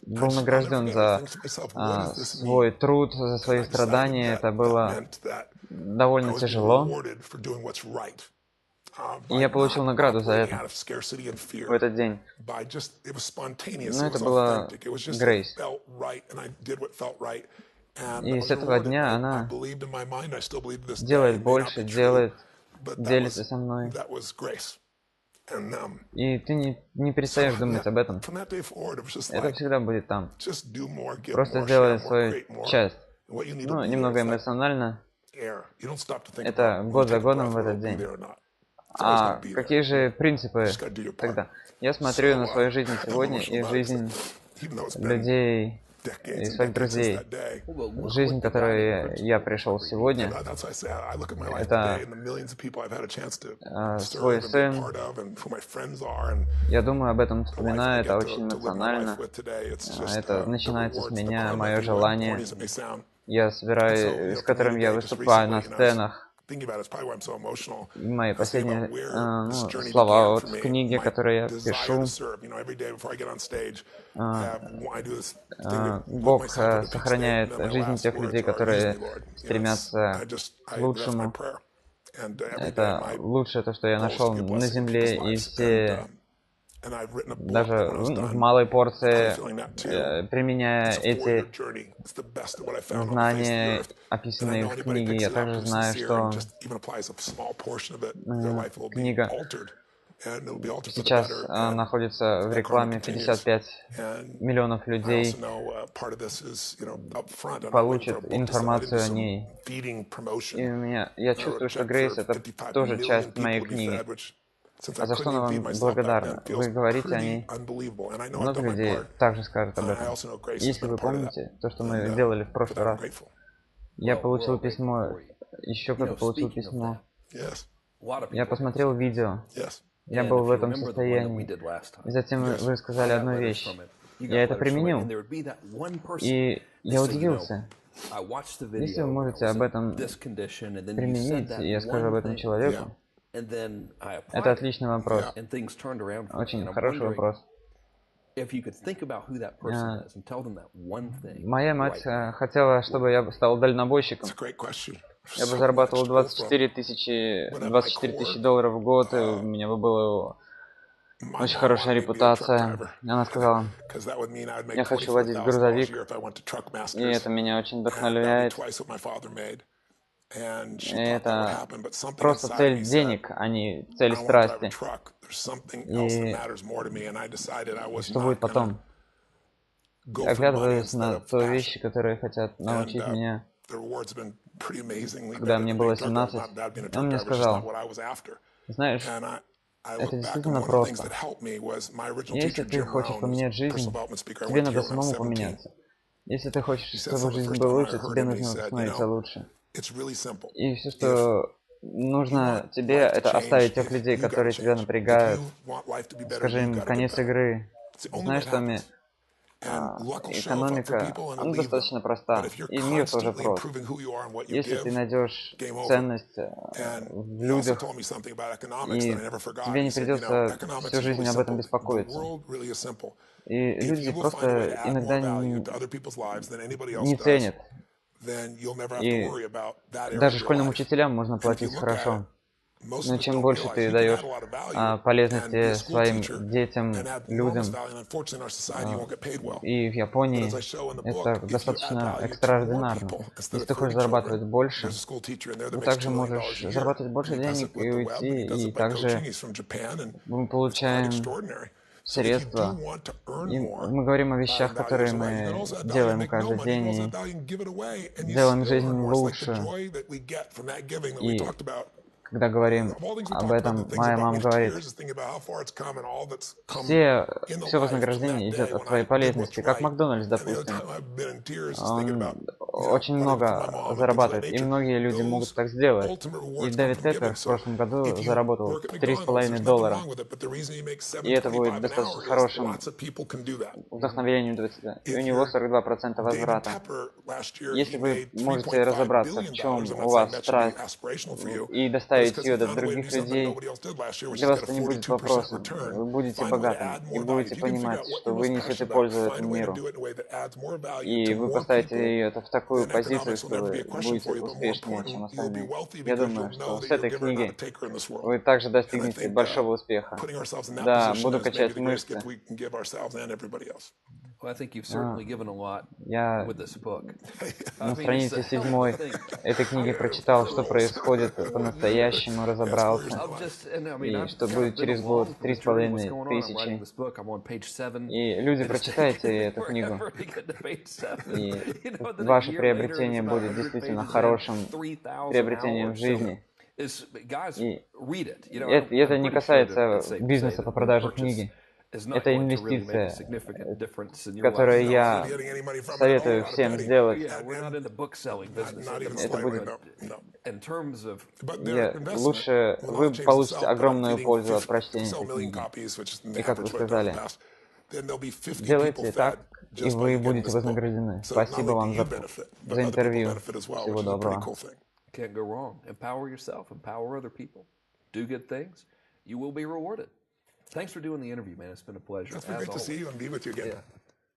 был награжден за свой труд, за свои страдания. Это было довольно тяжело. И я получил награду за это в этот день. Но это была Грейс. И с этого дня она делает больше, делится со мной. И ты не перестаешь думать об этом. Это всегда будет там. Просто сделай свою часть. Ну, немного эмоционально. Это год за годом в этот день. А какие же принципы тогда? Я смотрю на свою жизнь сегодня и жизнь людей и своих друзей. Жизнь, к которой я пришел сегодня, это свой сын. Я думаю об этом, вспоминаю, это очень эмоционально. Это начинается с меня, мое желание. Я собираю, с которым я выступаю на сценах. Мои последние слова вот в книге, которые я пишу. Бог сохраняет жизнь тех людей, которые стремятся к лучшему. Это лучшее то, что я нашел на земле, и все, даже в малой порции, применяя эти знания, описанные в книге, я также знаю, что книга сейчас находится в рекламе, 55 миллионов людей получат информацию о ней. И я чувствую, что Грейс — это тоже часть моей книги. А за что она вам благодарна? Вы говорите о ней. Много людей также скажут об этом. Если вы помните то, что мы делали в прошлый раз, я получил письмо, еще кто-то получил письмо. Я посмотрел видео. Я был в этом состоянии. И затем вы сказали одну вещь. Я это применил. И я удивился. Если вы можете об этом применить, и я скажу об этом человеку, это отличный вопрос. Очень хороший вопрос. Моя мать хотела, чтобы я стал дальнобойщиком. Я бы зарабатывал 24 тысячи долларов в год, и у меня бы была очень хорошая репутация. Она сказала, я хочу водить грузовик, и это меня очень вдохновляет. И это просто цель денег, а не цель страсти. И что будет потом? Оглядываясь на те вещи, которые хотят научить меня, когда мне было 17, он мне сказал, знаешь, это действительно просто. Если ты хочешь поменять жизнь, тебе надо самому поменяться. Если ты хочешь, чтобы жизнь была лучше, тебе нужно становиться лучше. И все, что нужно тебе, это оставить тех людей, которые тебя напрягают. Скажи им, конец игры. Знаешь, что экономика, она достаточно проста, и мир тоже прост. Если ты найдешь ценность в людях, и тебе не придется всю жизнь об этом беспокоиться. И люди просто иногда не ценят И даже школьным учителям можно платить хорошо. Но чем больше ты даешь полезности своим детям, людям, и в Японии это достаточно экстраординарно. Если ты хочешь зарабатывать больше, ты также можешь зарабатывать больше денег и уйти, и также мы получаем средства. И мы говорим о вещах, которые мы делаем каждый день, и делаем жизнь лучше. И когда говорим об этом, моя мама говорит, все вознаграждение идет от твоей полезности. Как Макдональдс, допустим. Он очень много зарабатывает, и многие люди могут так сделать. И Дэвид Теппер в прошлом году заработал $3,5. И это будет достаточно хорошим вдохновением для тебя. И у него 42% возврата. Если вы можете разобраться, в чем у вас страсть, и доставить ее до других людей, для вас это не будет вопросом. Вы будете богатым и будете понимать, что вы несете пользу этому миру. И вы поставите это в такую позицию, что вы будете успешнее, чем остальные. Я думаю, что с этой книги вы также достигнете большого успеха. Да, буду качать мышцы. Я на странице 7 этой книги прочитал, что происходит по-настоящему, разобрался, и что будет через год 3500. И люди, прочитайте эту книгу, и ваше приобретение будет действительно хорошим приобретением в жизни. И это не касается бизнеса по продаже книги. Это инвестиция, которую я советую всем сделать. Это будет... Лучше вы получите огромную пользу от прочтения этой книги. И как вы сказали, делайте так, и вы будете вознаграждены. Спасибо вам за интервью. Всего доброго. Thanks for doing the interview, man. It's been a pleasure. It's been great to see you and be with you again. Yeah.